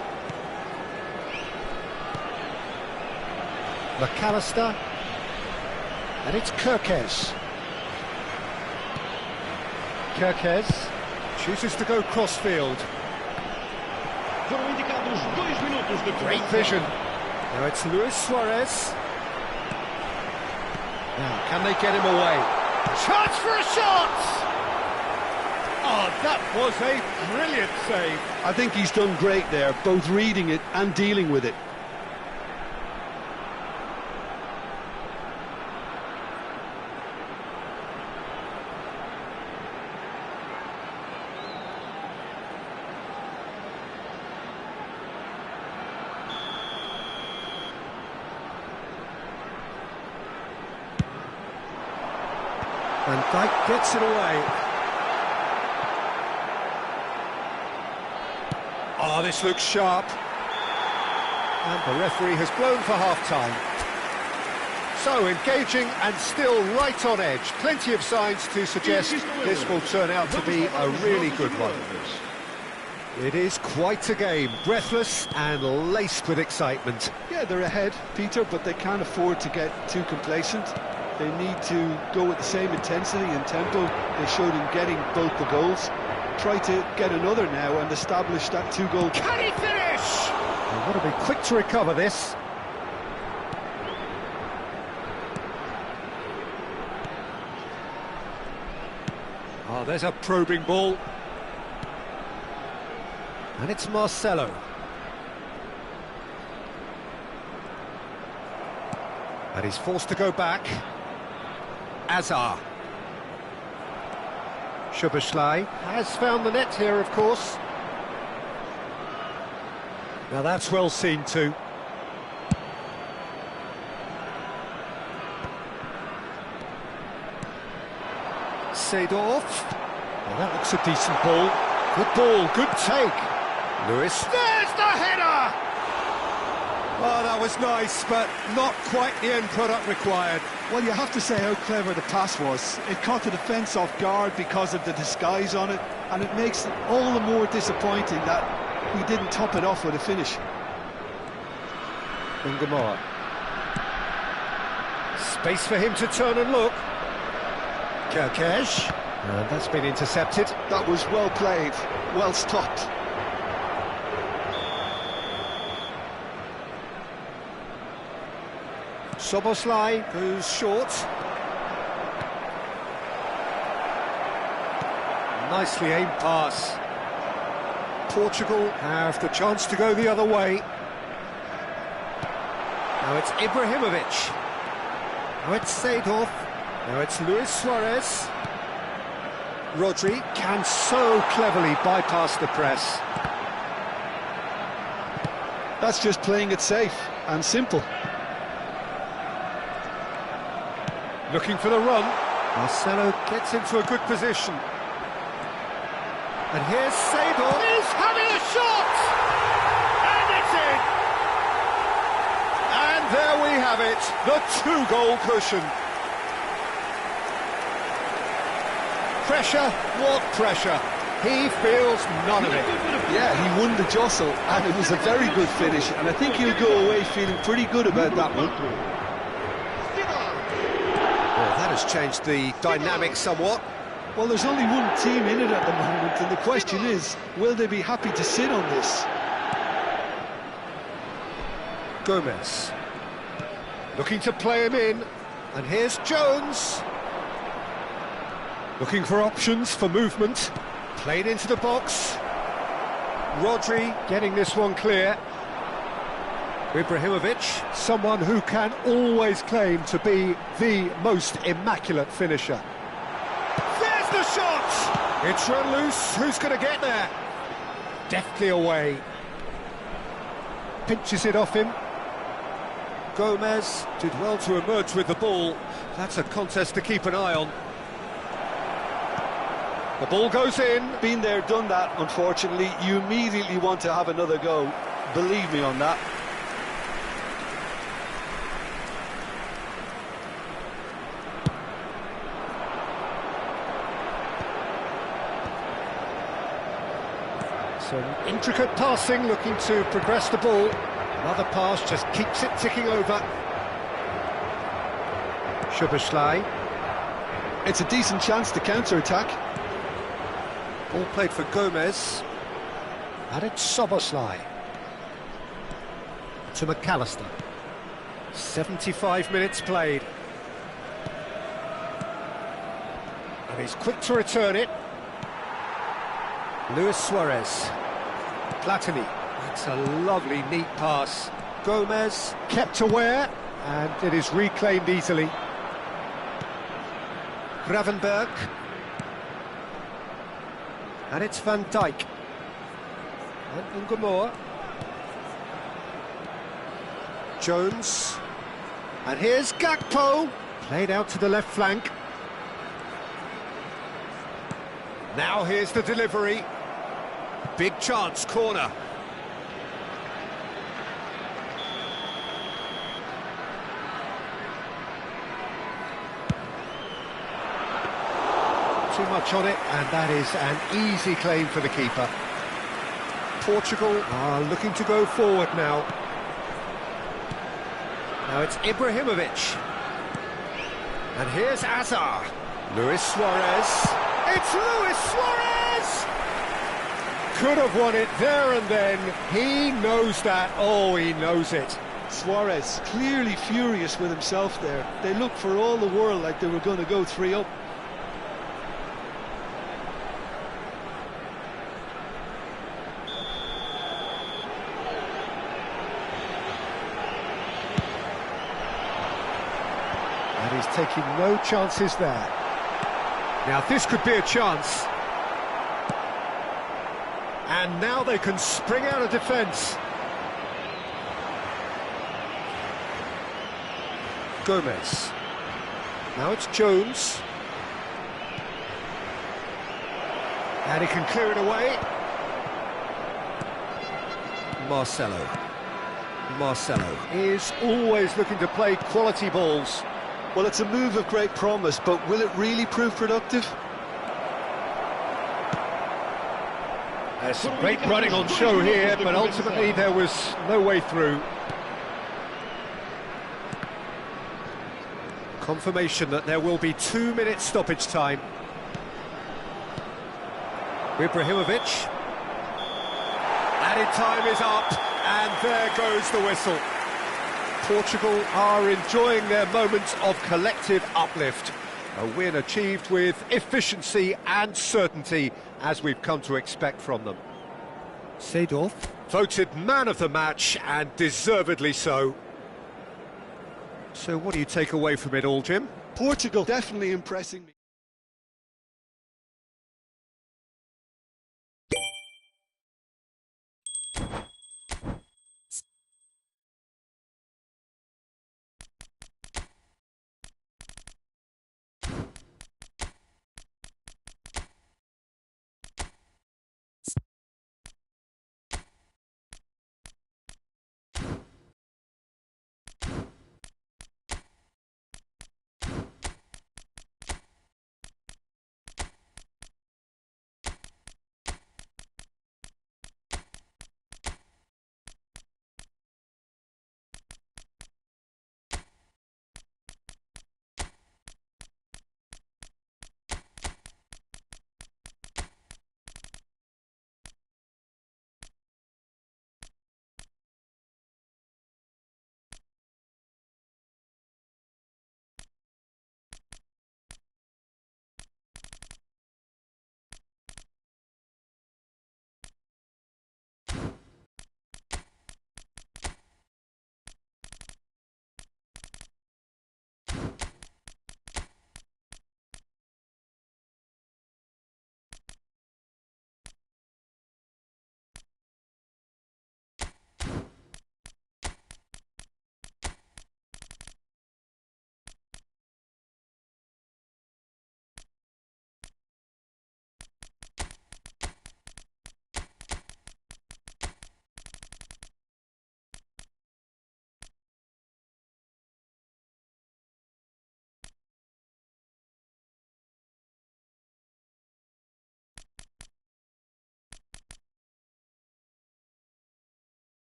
McAllister. And it's Kerkez. Kerkez chooses to go crossfield. Great vision. Now it's Luis Suarez. Now, can they get him away? Chance for a shot! Oh, that was a brilliant save. I think he's done great there, both reading it and dealing with it. Van Dijk gets it away. Oh, this looks sharp. And the referee has blown for half-time. So, engaging and still right on edge. Plenty of signs to suggest this will turn out to be a really good one. It is quite a game, breathless and laced with excitement. Yeah, they're ahead, Peter, but they can't afford to get too complacent. They need to go with the same intensity and tempo they showed in getting both the goals. Try to get another now and establish that two-goal... Can he finish? They've got to be quick to recover this. Oh, there's a probing ball. And it's Marcelo. And he's forced to go back. Azar. Szoboszlai has found the net here, of course. Now that's well seen too. Seedorf. Well, that looks a decent ball. Good ball, good take. Lewis. There's the header! Oh, that was nice, but not quite the end product required. Well, you have to say how clever the pass was. It caught the defence off guard because of the disguise on it, and it makes it all the more disappointing that he didn't top it off with a finish. Ungamoa. Space for him to turn and look. Kirkesh. And that's been intercepted. That was well played, well stopped. Soboslai goes short. Nicely aimed pass. Portugal have the chance to go the other way. Now it's Ibrahimovic. Now it's Seedorf. Now it's Luis Suarez. Rodri can so cleverly bypass the press. That's just playing it safe and simple. Looking for the run. Marcelo gets into a good position. And here's Seedorf. He's having a shot! And it's in! And there we have it, the two-goal cushion. Pressure, what pressure? He feels none of it. Yeah, he won the jostle, and it was a very good finish, and I think he'll go away feeling pretty good about that one. Well, that has changed the dynamic somewhat. Well, there's only one team in it at the moment, and the question is, will they be happy to sit on this? Gomez. Looking to play him in, and here's Jones. Looking for options for movement. Played into the box. Rodri getting this one clear. Ibrahimovic, someone who can always claim to be the most immaculate finisher. There's the shot! It's run loose, who's going to get there? Deftly away. Pinches it off him. Gomez did well to emerge with the ball. That's a contest to keep an eye on. The ball goes in. Been there, done that, unfortunately. You immediately want to have another go. Believe me on that. Some intricate passing, looking to progress the ball. Another pass just keeps it ticking over. Szoboszlai. It's a decent chance to counter-attack. Ball played for Gomez. And it's Szoboszlai. To McAllister. 75 minutes played. And he's quick to return it. Luis Suarez. Platini. That's a lovely, neat pass. Gomez kept aware, and it is reclaimed easily. Gravenberg. And it's Van Dijk. And Ungamoa. Jones. And here's Gakpo. Played out to the left flank. Now here's the delivery. Big chance, corner. Too much on it, and that is an easy claim for the keeper. Portugal are looking to go forward now. Now it's Ibrahimovic. And here's Azar. Luis Suarez. It's Luis Suarez! Could have won it there and then. He knows that. Oh, he knows it. Suarez clearly furious with himself there. They looked for all the world like they were going to go 3-up. And he's taking no chances there. Now this could be a chance. And now they can spring out of defence. Gomez. Now it's Jones. And he can clear it away. Marcelo. Marcelo is always looking to play quality balls. Well, it's a move of great promise, but will it really prove productive? There's some great running on show here, but ultimately there was no way through. Confirmation that there will be 2 minutes stoppage time. Ibrahimovic. Added time is up, and there goes the whistle. Portugal are enjoying their moments of collective uplift. A win achieved with efficiency and certainty, as we've come to expect from them. Seedorf voted man of the match, and deservedly so. So what do you take away from it all, Jim? Portugal definitely impressing me.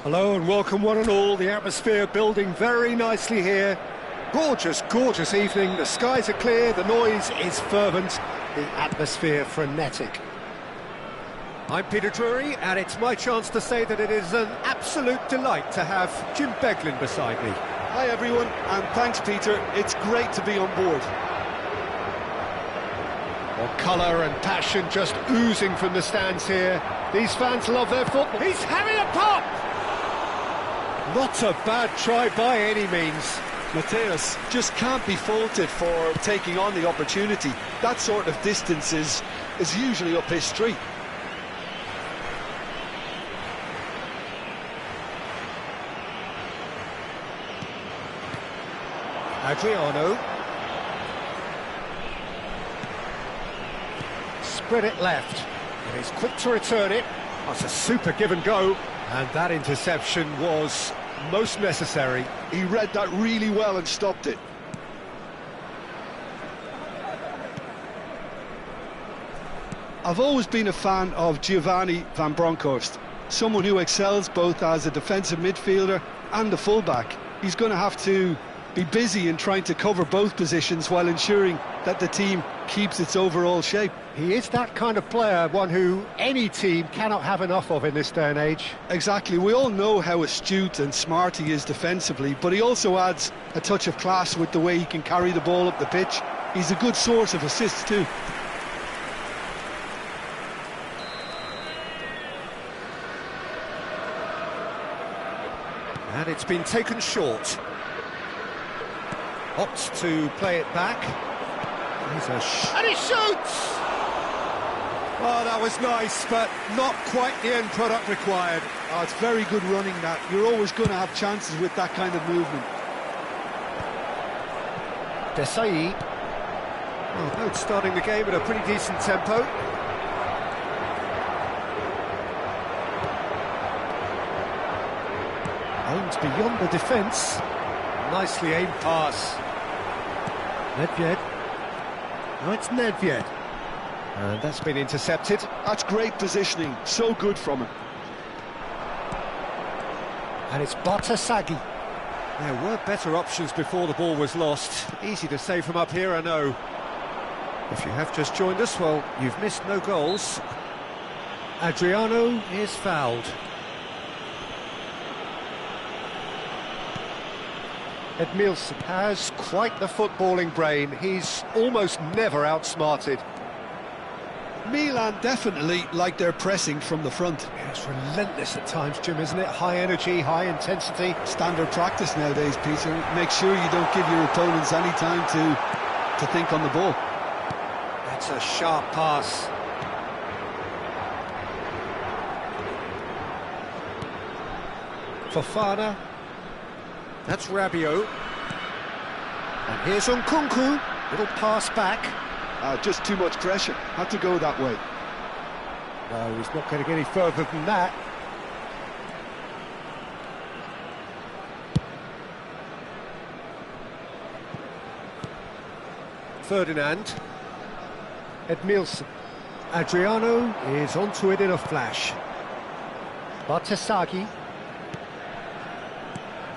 Hello and welcome one and all. The atmosphere building very nicely here. Gorgeous, gorgeous evening. The skies are clear, the noise is fervent, the atmosphere frenetic. I'm Peter Drury, and it's my chance to say that it is an absolute delight to have Jim Beglin beside me. Hi everyone, and thanks Peter, it's great to be on board. Well, colour and passion just oozing from the stands here. These fans love their football. He's having a pop! Not a bad try by any means. Mateus just can't be faulted for taking on the opportunity. That sort of distance is usually up his street. Adriano. Spread it left. And he's quick to return it. That's a super give and go. And that interception was most necessary. He read that really well and stopped it. I've always been a fan of Giovanni van Bronckhorst. someone who excels both as a defensive midfielder and a fullback. He's going to have to be busy in trying to cover both positions while ensuring that the team keeps its overall shape. He is that kind of player, one who any team cannot have enough of in this day and age. Exactly, we all know how astute and smart he is defensively, but he also adds a touch of class with the way he can carry the ball up the pitch. He's a good source of assists too. And it's been taken short. Opts to play it back. And he shoots! Oh, that was nice, but not quite the end product required. Oh, it's very good running that. You're always going to have chances with that kind of movement. Desai. Oh, both starting the game at a pretty decent tempo. Aimed beyond the defence. Nicely aimed pass. Nedved. No, it's Nedved. And that's been intercepted. That's great positioning, so good from him. And it's Bartasagi. There were better options before the ball was lost. Easy to say from up here, I know. If you have just joined us, well, you've missed no goals. Adriano is fouled. Edmilson has quite the footballing brain. He's almost never outsmarted. Milan definitely like their pressing from the front. Yeah, it's relentless at times, Jim, isn't it? High energy, high intensity. Standard practice nowadays, Peter. Make sure you don't give your opponents any time to think on the ball. That's a sharp pass. Fofana. That's Rabiot. And here's Nkunku. Little pass back. Just too much pressure. Had to go that way. No, he's not going to get any further than that. Ferdinand. Edmilson. Adriano is onto it in a flash. Bartasagi.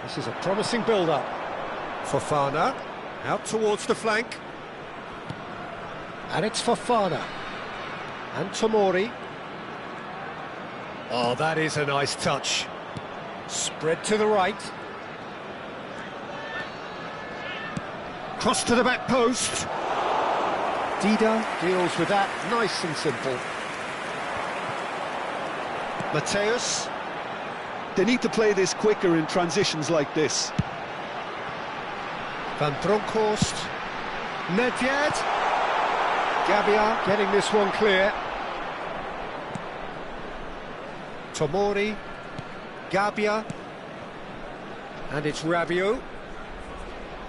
This is a promising build-up. Fofana, out towards the flank. And it's Fofana. And Tomori. Oh, that is a nice touch. Spread to the right. Cross to the back post. Dida deals with that, nice and simple. Mateus. They need to play this quicker in transitions like this. Van Bronckhorst. Nedved. Gabbia getting this one clear. Tomori. Gabbia. And it's Rabiot.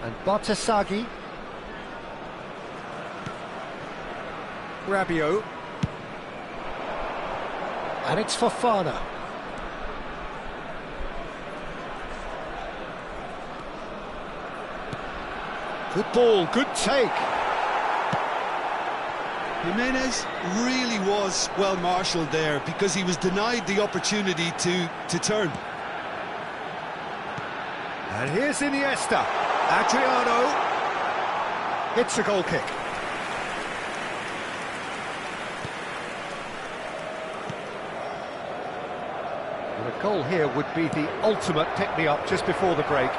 And Bartasagi. Rabiot. And it's Fofana. Good ball, good take. Jimenez really was well marshalled there because he was denied the opportunity to turn. And here's Iniesta. Adriano hits a goal kick. And a goal here would be the ultimate pick-me-up just before the break.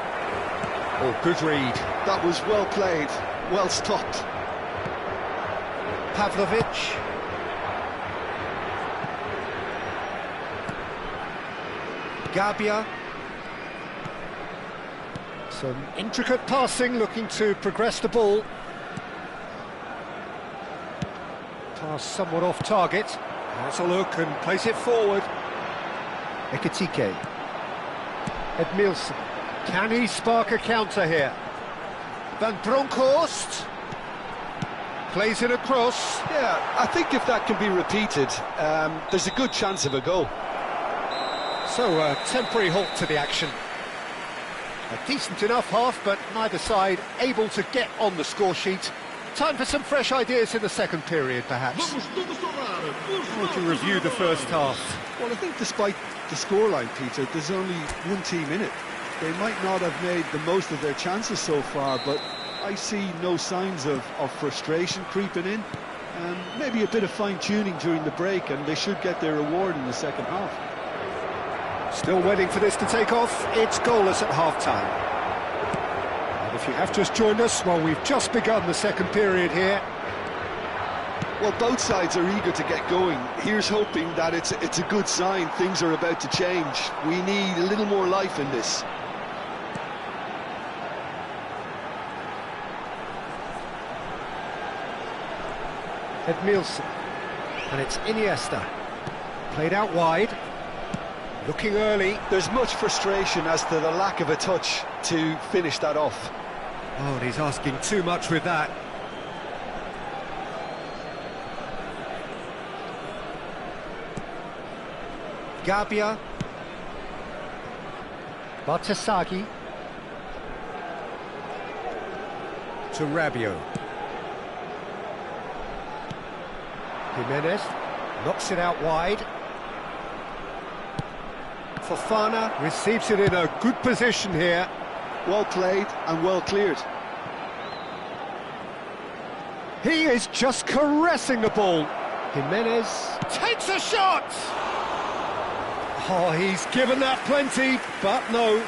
Oh, good read. That was well played, well stopped. Pavlovic. Gabbia. Some intricate passing, looking to progress the ball. Pass somewhat off target. Has a look and plays it forward. Ekitike. Edmilson. Can he spark a counter here? Van Bronckhorst. Plays it across. Yeah, I think if that can be repeated, there's a good chance of a goal. So a temporary halt to the action. A decent enough half, but neither side able to get on the score sheet. Time for some fresh ideas in the second period, perhaps. How would you review the first half? Well, I think despite the scoreline, Peter, there's only one team in it. They might not have made the most of their chances so far, but I see no signs of frustration creeping in. Maybe a bit of fine-tuning during the break, and they should get their reward in the second half. Still waiting for this to take off. It's goalless at half-time. And if you have just joined us, well, we've just begun the second period here. Well, both sides are eager to get going. Here's hoping that it's a good sign. Things are about to change. We need a little more life in this. Edmilson, and it's Iniesta. Played out wide. Looking early. There's much frustration as to the lack of a touch to finish that off. Oh, and he's asking too much with that. Gabbia. Bartasaghi. To Rabiot. Jimenez knocks it out wide. Fofana receives it in a good position here. Well played and well cleared. He is just caressing the ball. Jimenez takes a shot! Oh, he's given that plenty, but no.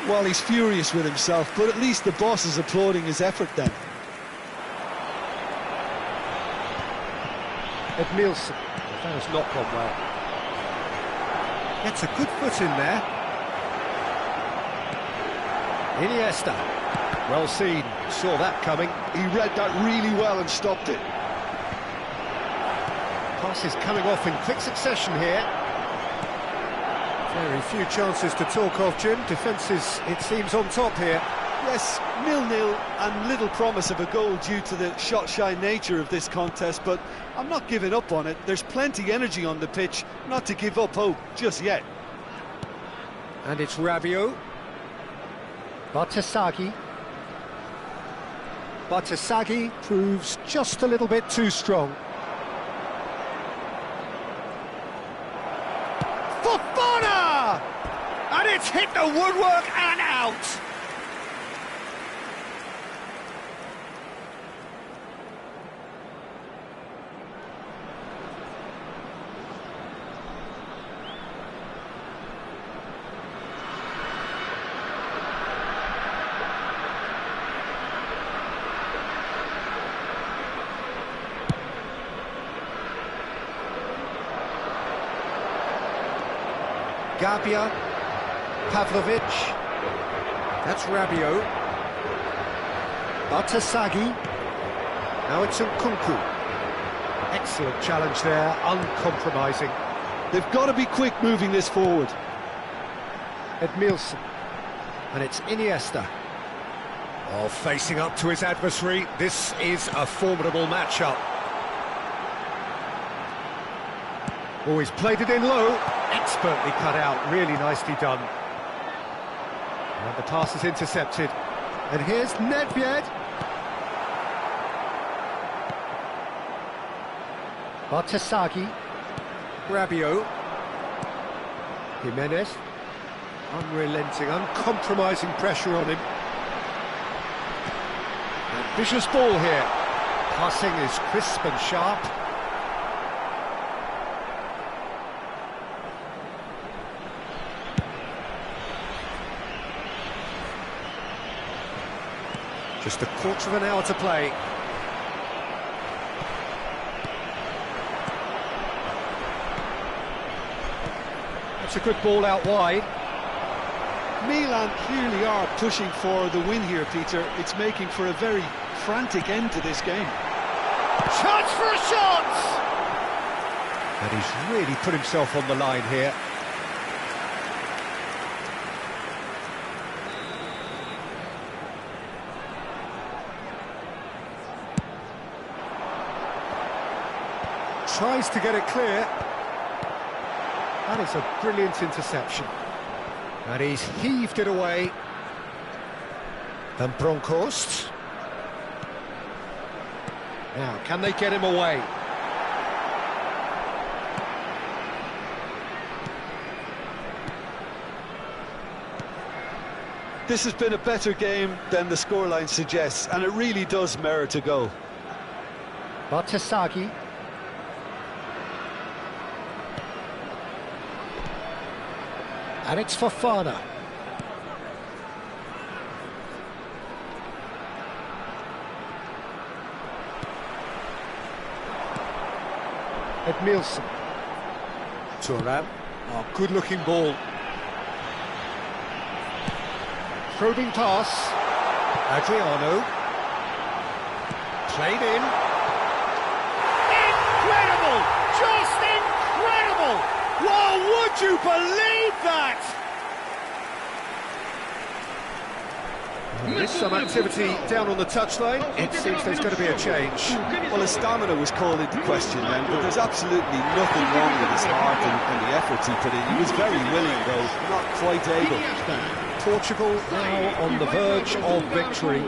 Well, he's furious with himself, but at least the boss is applauding his effort then. Edmilson, that has not gone well. Gets a good foot in there. Iniesta, well seen, saw that coming. He read that really well and stopped it. Passes coming off in quick succession here. Very few chances to talk of, Jim. Defence is, it seems, on top here. Yes, 0-0 and little promise of a goal due to the shot-shy nature of this contest, but I'm not giving up on it. There's plenty energy on the pitch, not to give up hope just yet. And it's Rabiot. Bartasaghi. Bartasaghi proves just a little bit too strong. Fofana! And it's hit the woodwork and out! Gabbia, Pavlovic, that's Rabiot, Bartasaghi, now it's Nkunku. Excellent challenge there, uncompromising. They've got to be quick moving this forward. Edmilson, and it's Iniesta. Oh, facing up to his adversary, this is a formidable matchup. Oh, he's played it in low. Expertly cut out, really nicely done. And the pass is intercepted. And here's Nedved. Bartasaghi. Rabiot. Jimenez. Unrelenting, uncompromising pressure on him. And vicious ball here. Passing is crisp and sharp. Just a quarter of an hour to play. That's a good ball out wide. Milan clearly are pushing for the win here, Peter. It's making for a very frantic end to this game. Chance for a shot! And he's really put himself on the line here. Tries to get it clear. That is a brilliant interception. And he's heaved it away. And Bronkhorst. Now, can they get him away? This has been a better game than the scoreline suggests, and it really does merit a goal. Batasagi. And it's Fofana. Edmilson. Thuram. Oh, good-looking ball. Probing pass. Adriano. Played in. Incredible! Just incredible! Well, would you believe that? There's some activity down on the touchline. It seems there's going to be a change. Well, his stamina was called into question then, but there's absolutely nothing wrong with his heart and the efforts he put in. He was very willing, though, not quite able. Portugal now on the verge of victory,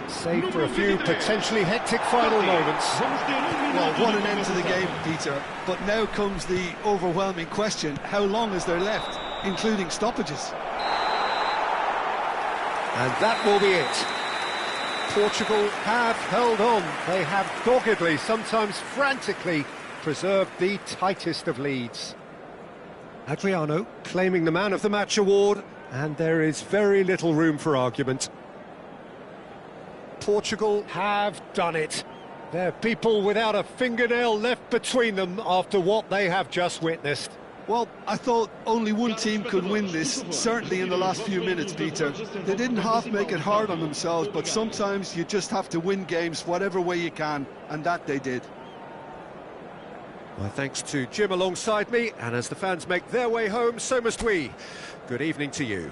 save for a few potentially hectic final moments. Well, what an end to the game, Peter. But now comes the overwhelming question: how long is there left, including stoppages? And that will be it. Portugal have held on. They have doggedly, sometimes frantically, preserved the tightest of leads. Adriano claiming the Man of the Match award, and there is very little room for argument. Portugal have done it. They're people without a fingernail left between them after what they have just witnessed. Well, I thought only one team could win this, certainly in the last few minutes, Peter. They didn't half make it hard on themselves, but sometimes you just have to win games whatever way you can, and that they did. My thanks to Jim alongside me, and as the fans make their way home, so must we. Good evening to you.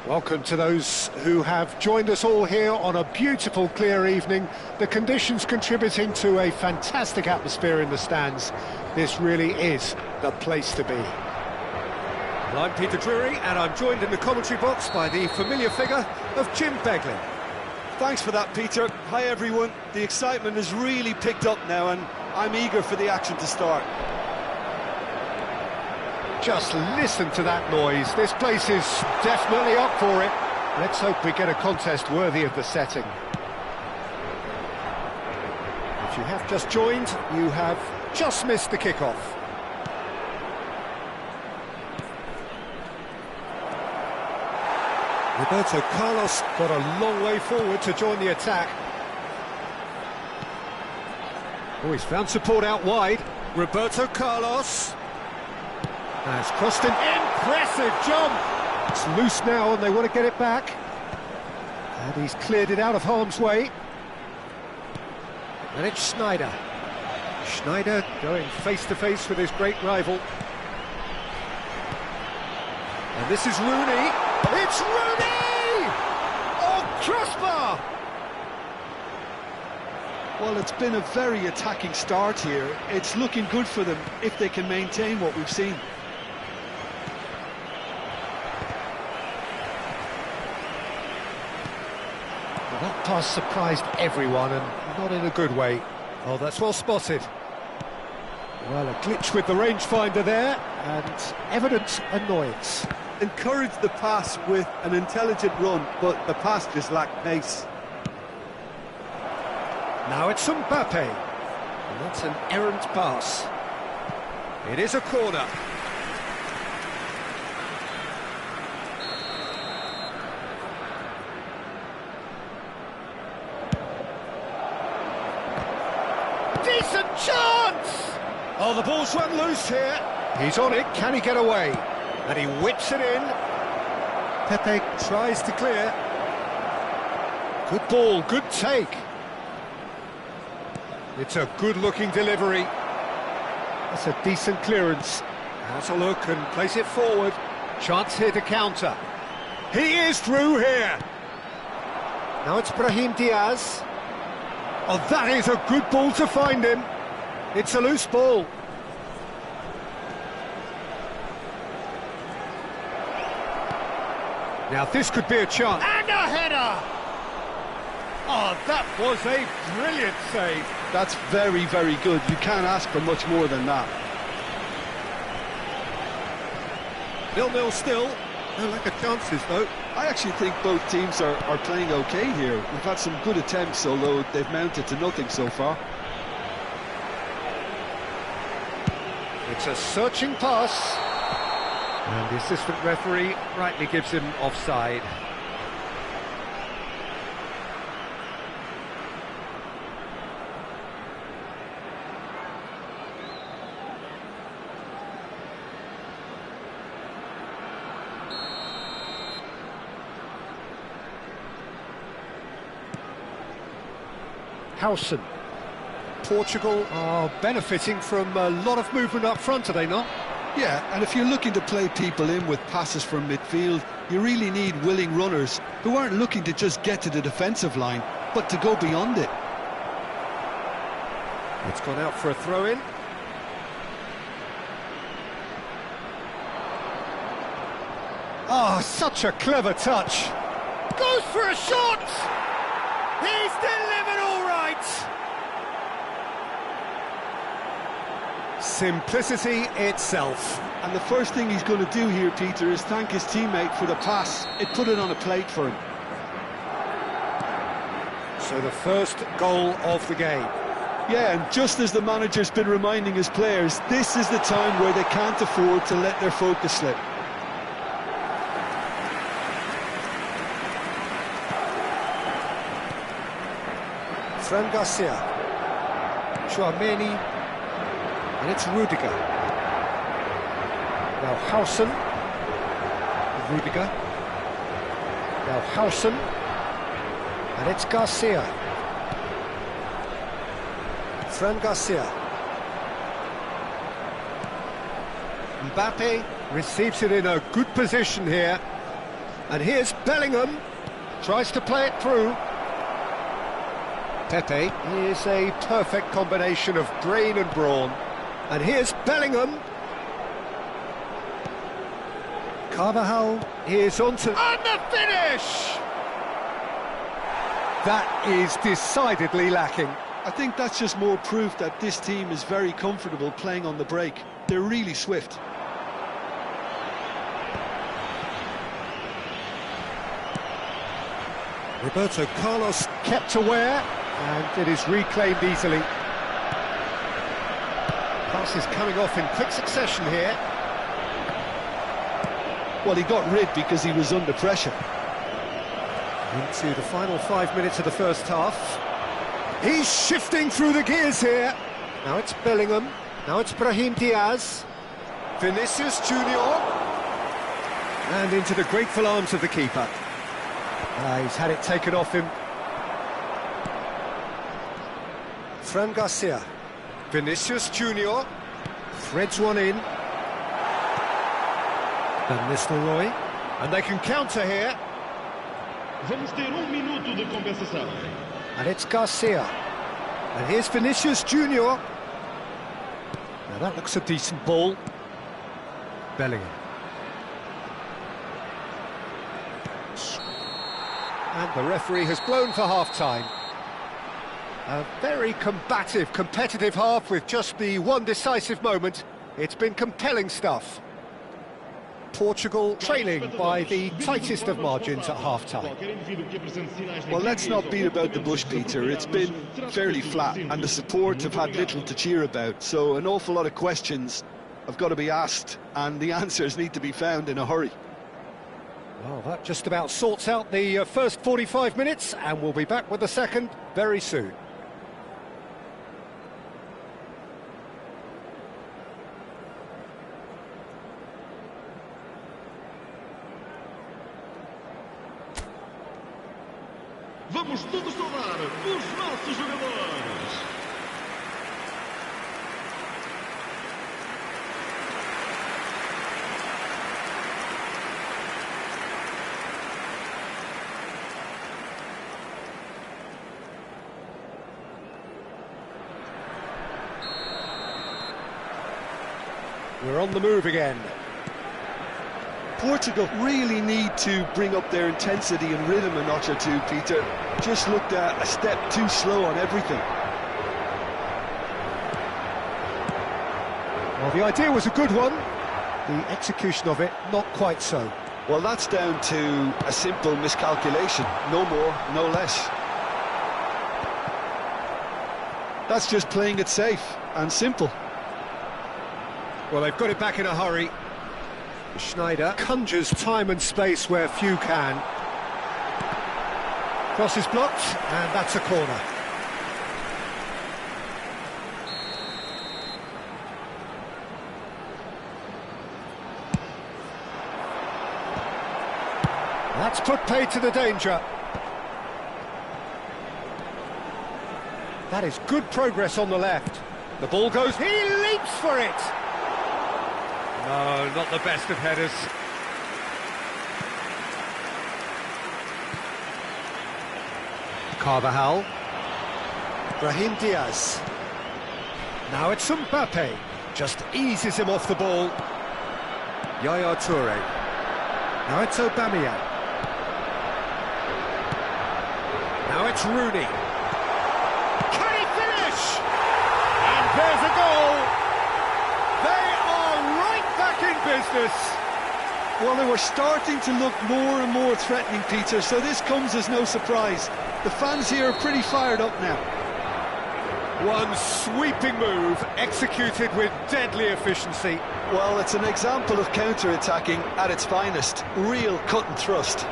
Welcome to those who have joined us all here on a beautiful, clear evening. The conditions contributing to a fantastic atmosphere in the stands. This really is the place to be. Well, I'm Peter Drury, and I'm joined in the commentary box by the familiar figure of Jim Beglin. Thanks for that, Peter. Hi, everyone. The excitement has really picked up now, and I'm eager for the action to start. Just listen to that noise. This place is definitely up for it. Let's hope we get a contest worthy of the setting. If you have just joined, you have just missed the kickoff. Roberto Carlos got a long way forward to join the attack. Oh, he's found support out wide. Roberto Carlos has crossed an impressive jump. It's loose now and they want to get it back. And he's cleared it out of harm's way. And it's Schneider. Schneider going face-to-face with his great rival. And this is Rooney. It's Rooney! Oh, crossbar! Well, it's been a very attacking start here. It's looking good for them if they can maintain what we've seen. Well, that pass surprised everyone, and not in a good way. Oh, that's well spotted. Well, a glitch with the rangefinder there, and evident annoyance. Encouraged the pass with an intelligent run, but the pass just lacked pace. Now it's Mbappe, and that's an errant pass. It is a corner. Decent chance! Oh, the ball's run loose here. He's on it, can he get away? And he whips it in. Pepe tries to clear. Good ball, good take. It's a good-looking delivery. That's a decent clearance. Has a look and plays it forward. Chance here to counter. He is through here. Now it's Brahim Diaz. Oh, that is a good ball to find him. It's a loose ball. Now this could be a chance. And a header! Oh, that was a brilliant save. That's very, very good. You can't ask for much more than that. 0-0 still. No lack of chances, though. I actually think both teams are playing okay here. We've had some good attempts, although they've mounted to nothing so far. It's a searching pass. And the assistant referee rightly gives him offside. Howson. Portugal are benefiting from a lot of movement up front, are they not? Yeah, and if you're looking to play people in with passes from midfield, you really need willing runners who aren't looking to just get to the defensive line, but to go beyond it. It's gone out for a throw-in. Oh, such a clever touch. Goes for a shot! He's delivered all right! Simplicity itself. And the first thing he's going to do here, Peter, is thank his teammate for the pass. It put it on a plate for him. So the first goal of the game. Yeah, and just as the manager's been reminding his players, this is the time where they can't afford to let their focus slip. Fran Garcia. Chouameni. And it's Rudiger. Now Howson. Rudiger. Now Howson. And it's Garcia. Fran Garcia. Mbappe receives it in a good position here. And here's Bellingham, tries to play it through. Pepe is a perfect combination of brain and brawn. And here's Bellingham. Carvajal is onto... And the finish! That is decidedly lacking. I think that's just more proof that this team is very comfortable playing on the break. They're really swift. Roberto Carlos kept aware, and it is reclaimed easily. Passes coming off in quick succession here. Well, he got rid because he was under pressure. Into the final 5 minutes of the first half. He's shifting through the gears here. Now it's Bellingham. Now it's Brahim Diaz. Vinicius Junior. And into the grateful arms of the keeper. He's had it taken off him. Fran Garcia. Vinicius Junior. Threads one in. Van Nistelrooy. And they can counter here. Vamos ter minuto de compensação. And it's Garcia. And here's Vinicius Junior. Now that looks a decent ball. Bellingham. And the referee has blown for half-time. A very combative, competitive half with just the one decisive moment. It's been compelling stuff. Portugal trailing by the tightest of margins at half-time. Well, let's not beat about the bush, Peter. It's been fairly flat, and the support have had little to cheer about, so an awful lot of questions have got to be asked, and the answers need to be found in a hurry. Well, that just about sorts out the first 45 minutes, and we'll be back with the second very soon. Vamos todos saudar os nossos jogadores. We're on the move again. Portugal really need to bring up their intensity and rhythm a notch or two, Peter. Just looked a step too slow on everything. Well, the idea was a good one. The execution of it, not quite so. Well, that's down to a simple miscalculation. No more, no less. That's just playing it safe and simple. Well, they've got it back in a hurry. Schneider conjures time and space where few can. Cross is blocked, and that's a corner. That's put paid to the danger. That is good progress on the left. The ball goes, he leaps for it! No, not the best of headers. Carvajal. Brahim Diaz. Now it's Mbappe. Just eases him off the ball. Yaya Toure. Now it's Aubameyang. Now it's Rooney. Can he finish? And there's a goal. They are right back in business. Well, they were starting to look more and more threatening, Peter, so this comes as no surprise. The fans here are pretty fired up now. One sweeping move, executed with deadly efficiency. Well, it's an example of counter-attacking at its finest. Real cut and thrust.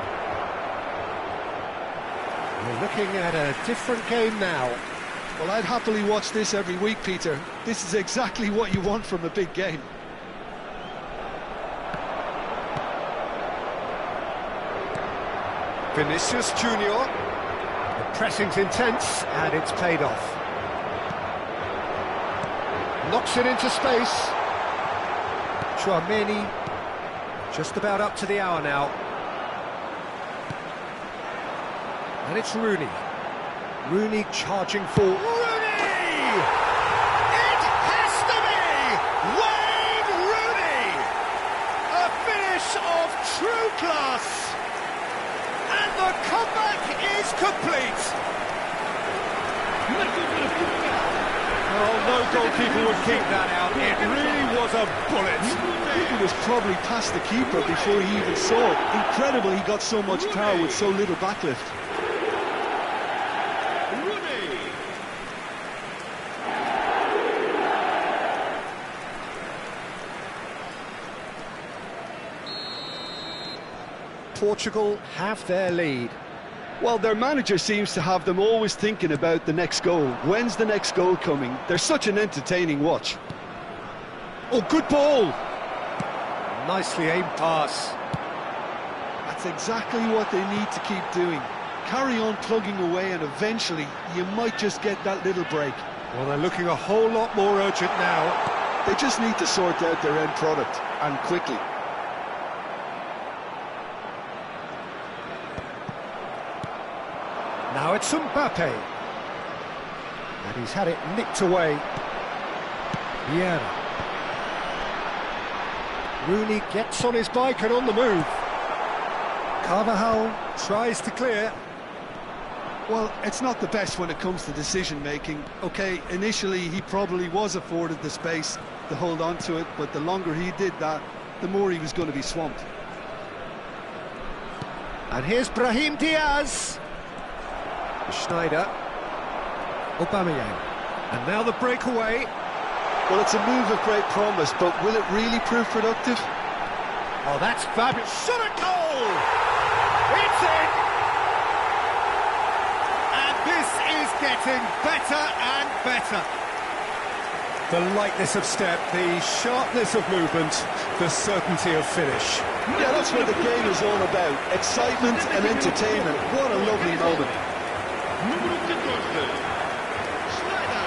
We're looking at a different game now. Well, I'd happily watch this every week, Peter. This is exactly what you want from a big game. Vinicius Junior. The pressing's intense, and it's paid off. Knocks it into space. Chouameni, just about up to the hour now. And it's Rooney. Rooney charging for... Rooney! It has to be Wayne Rooney! A finish of true class! And the comeback is complete! Oh, no goalkeeper would keep that out. It really was a bullet. It was probably past the keeper before he even saw it. Incredible he got so much power with so little backlift. Portugal have their lead. Well, their manager seems to have them always thinking about the next goal. When's the next goal coming? They're such an entertaining watch. Oh, good ball! Nicely aimed pass. That's exactly what they need to keep doing. Carry on plugging away and eventually you might just get that little break. Well, they're looking a whole lot more urgent now. They just need to sort out their end product, and quickly. Now it's Mbappe. And he's had it nicked away. Vieira. Rooney gets on his bike and on the move. Carvajal tries to clear. Well, it's not the best when it comes to decision-making. OK, initially he probably was afforded the space to hold on to it, but the longer he did that, the more he was going to be swamped. And here's Brahim Diaz. Schneider, Aubameyang, and now the breakaway. Well, it's a move of great promise, but will it really prove productive? Oh, that's fabulous. Shot a goal! It's in! And this is getting better and better. The lightness of step, the sharpness of movement, the certainty of finish. Yeah, that's what the game is all about. Excitement and entertainment. What a lovely moment. Número 14, Schneider.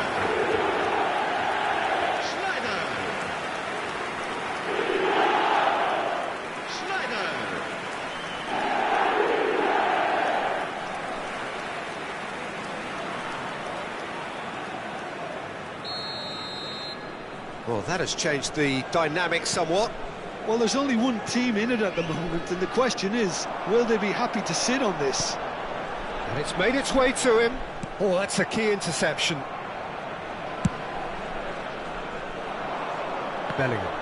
Well, that has changed the dynamic somewhat. Well, there's only one team in it at the moment, and the question is, will they be happy to sit on this? And it's made its way to him. Oh, that's a key interception. Bellingham.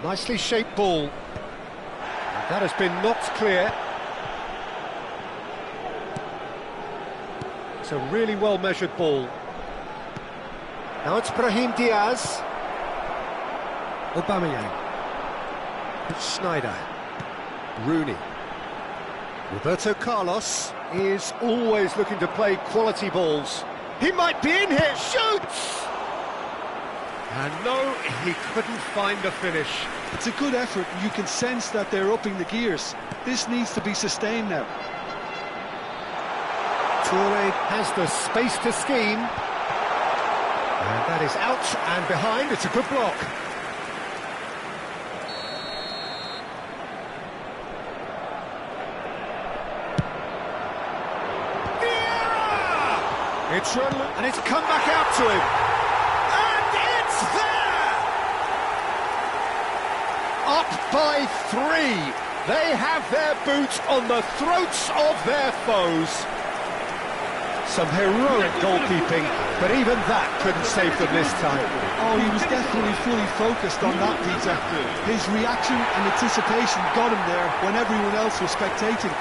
Nicely shaped ball. And that has been knocked clear. It's a really well-measured ball. Now it's Brahim Diaz. Aubameyang. It's Schneider. Rooney. Roberto Carlos is always looking to play quality balls. He might be in here. Shoots! And no, he couldn't find the finish. It's a good effort, and you can sense that they're upping the gears. This needs to be sustained now. Toure has the space to scheme. And that is out and behind. It's a good block. Vieira! It's run, and it's come back out to him. And it's there! Up by 3. They have their boot on the throats of their foes. Some heroic goalkeeping, but even that couldn't save them this time. Oh, he was definitely fully focused on that, Peter. His reaction and anticipation got him there when everyone else was spectating.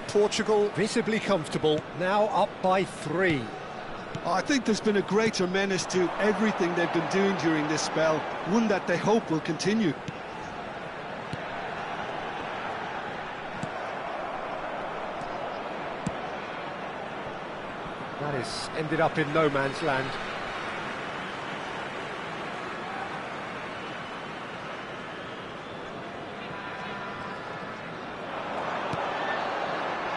Portugal visibly comfortable, now up by 3. Oh, I think there's been a greater menace to everything they've been doing during this spell, one that they hope will continue. That is ended up in no man's land.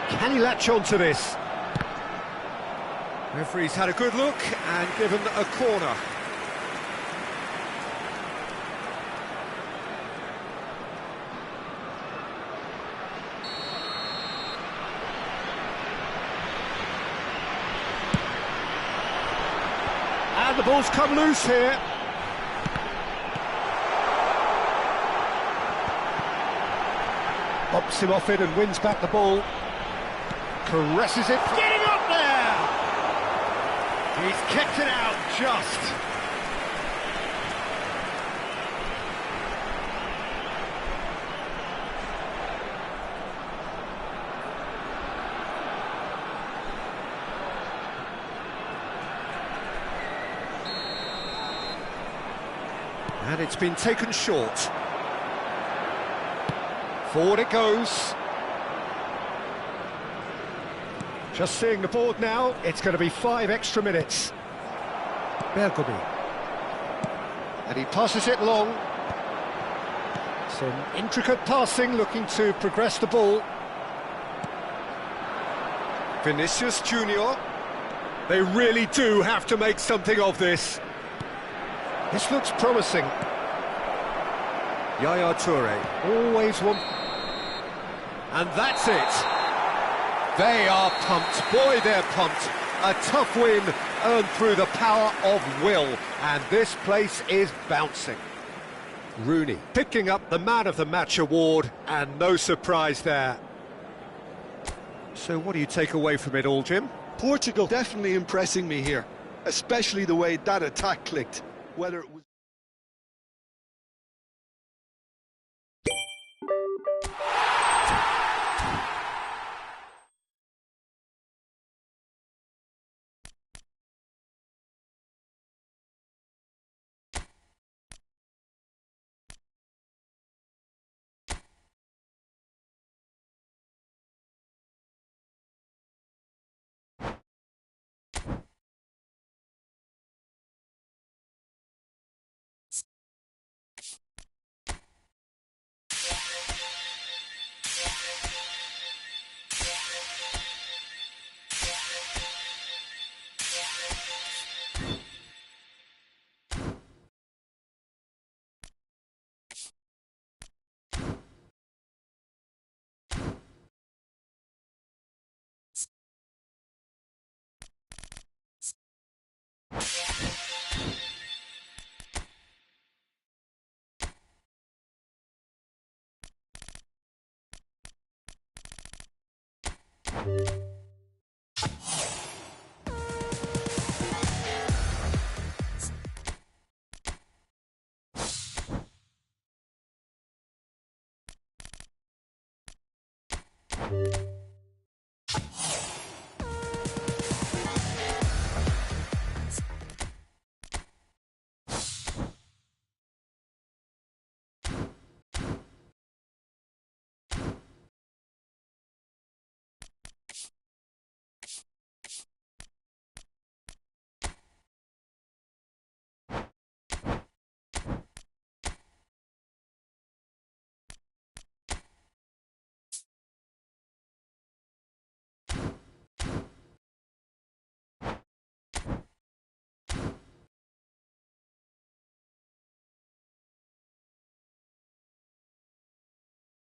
Can he latch on to this? Referee's had a good look and given a corner. And the ball's come loose here. Bumps him off it and wins back the ball. Caresses it, getting up there! He's kicked it out just. And it's been taken short. Forward it goes. Just seeing the board now, it's going to be 5 extra minutes. Bergomi. And he passes it long. Some intricate passing, looking to progress the ball. Vinicius Junior. They really do have to make something of this. This looks promising. Yaya Toure, always one. And that's it. They are pumped. Boy, they're pumped. A tough win earned through the power of will. And this place is bouncing. Rooney picking up the Man of the Match award, and no surprise there. So what do you take away from it all, Jim? Portugal definitely impressing me here, especially the way that attack clicked. Whether it was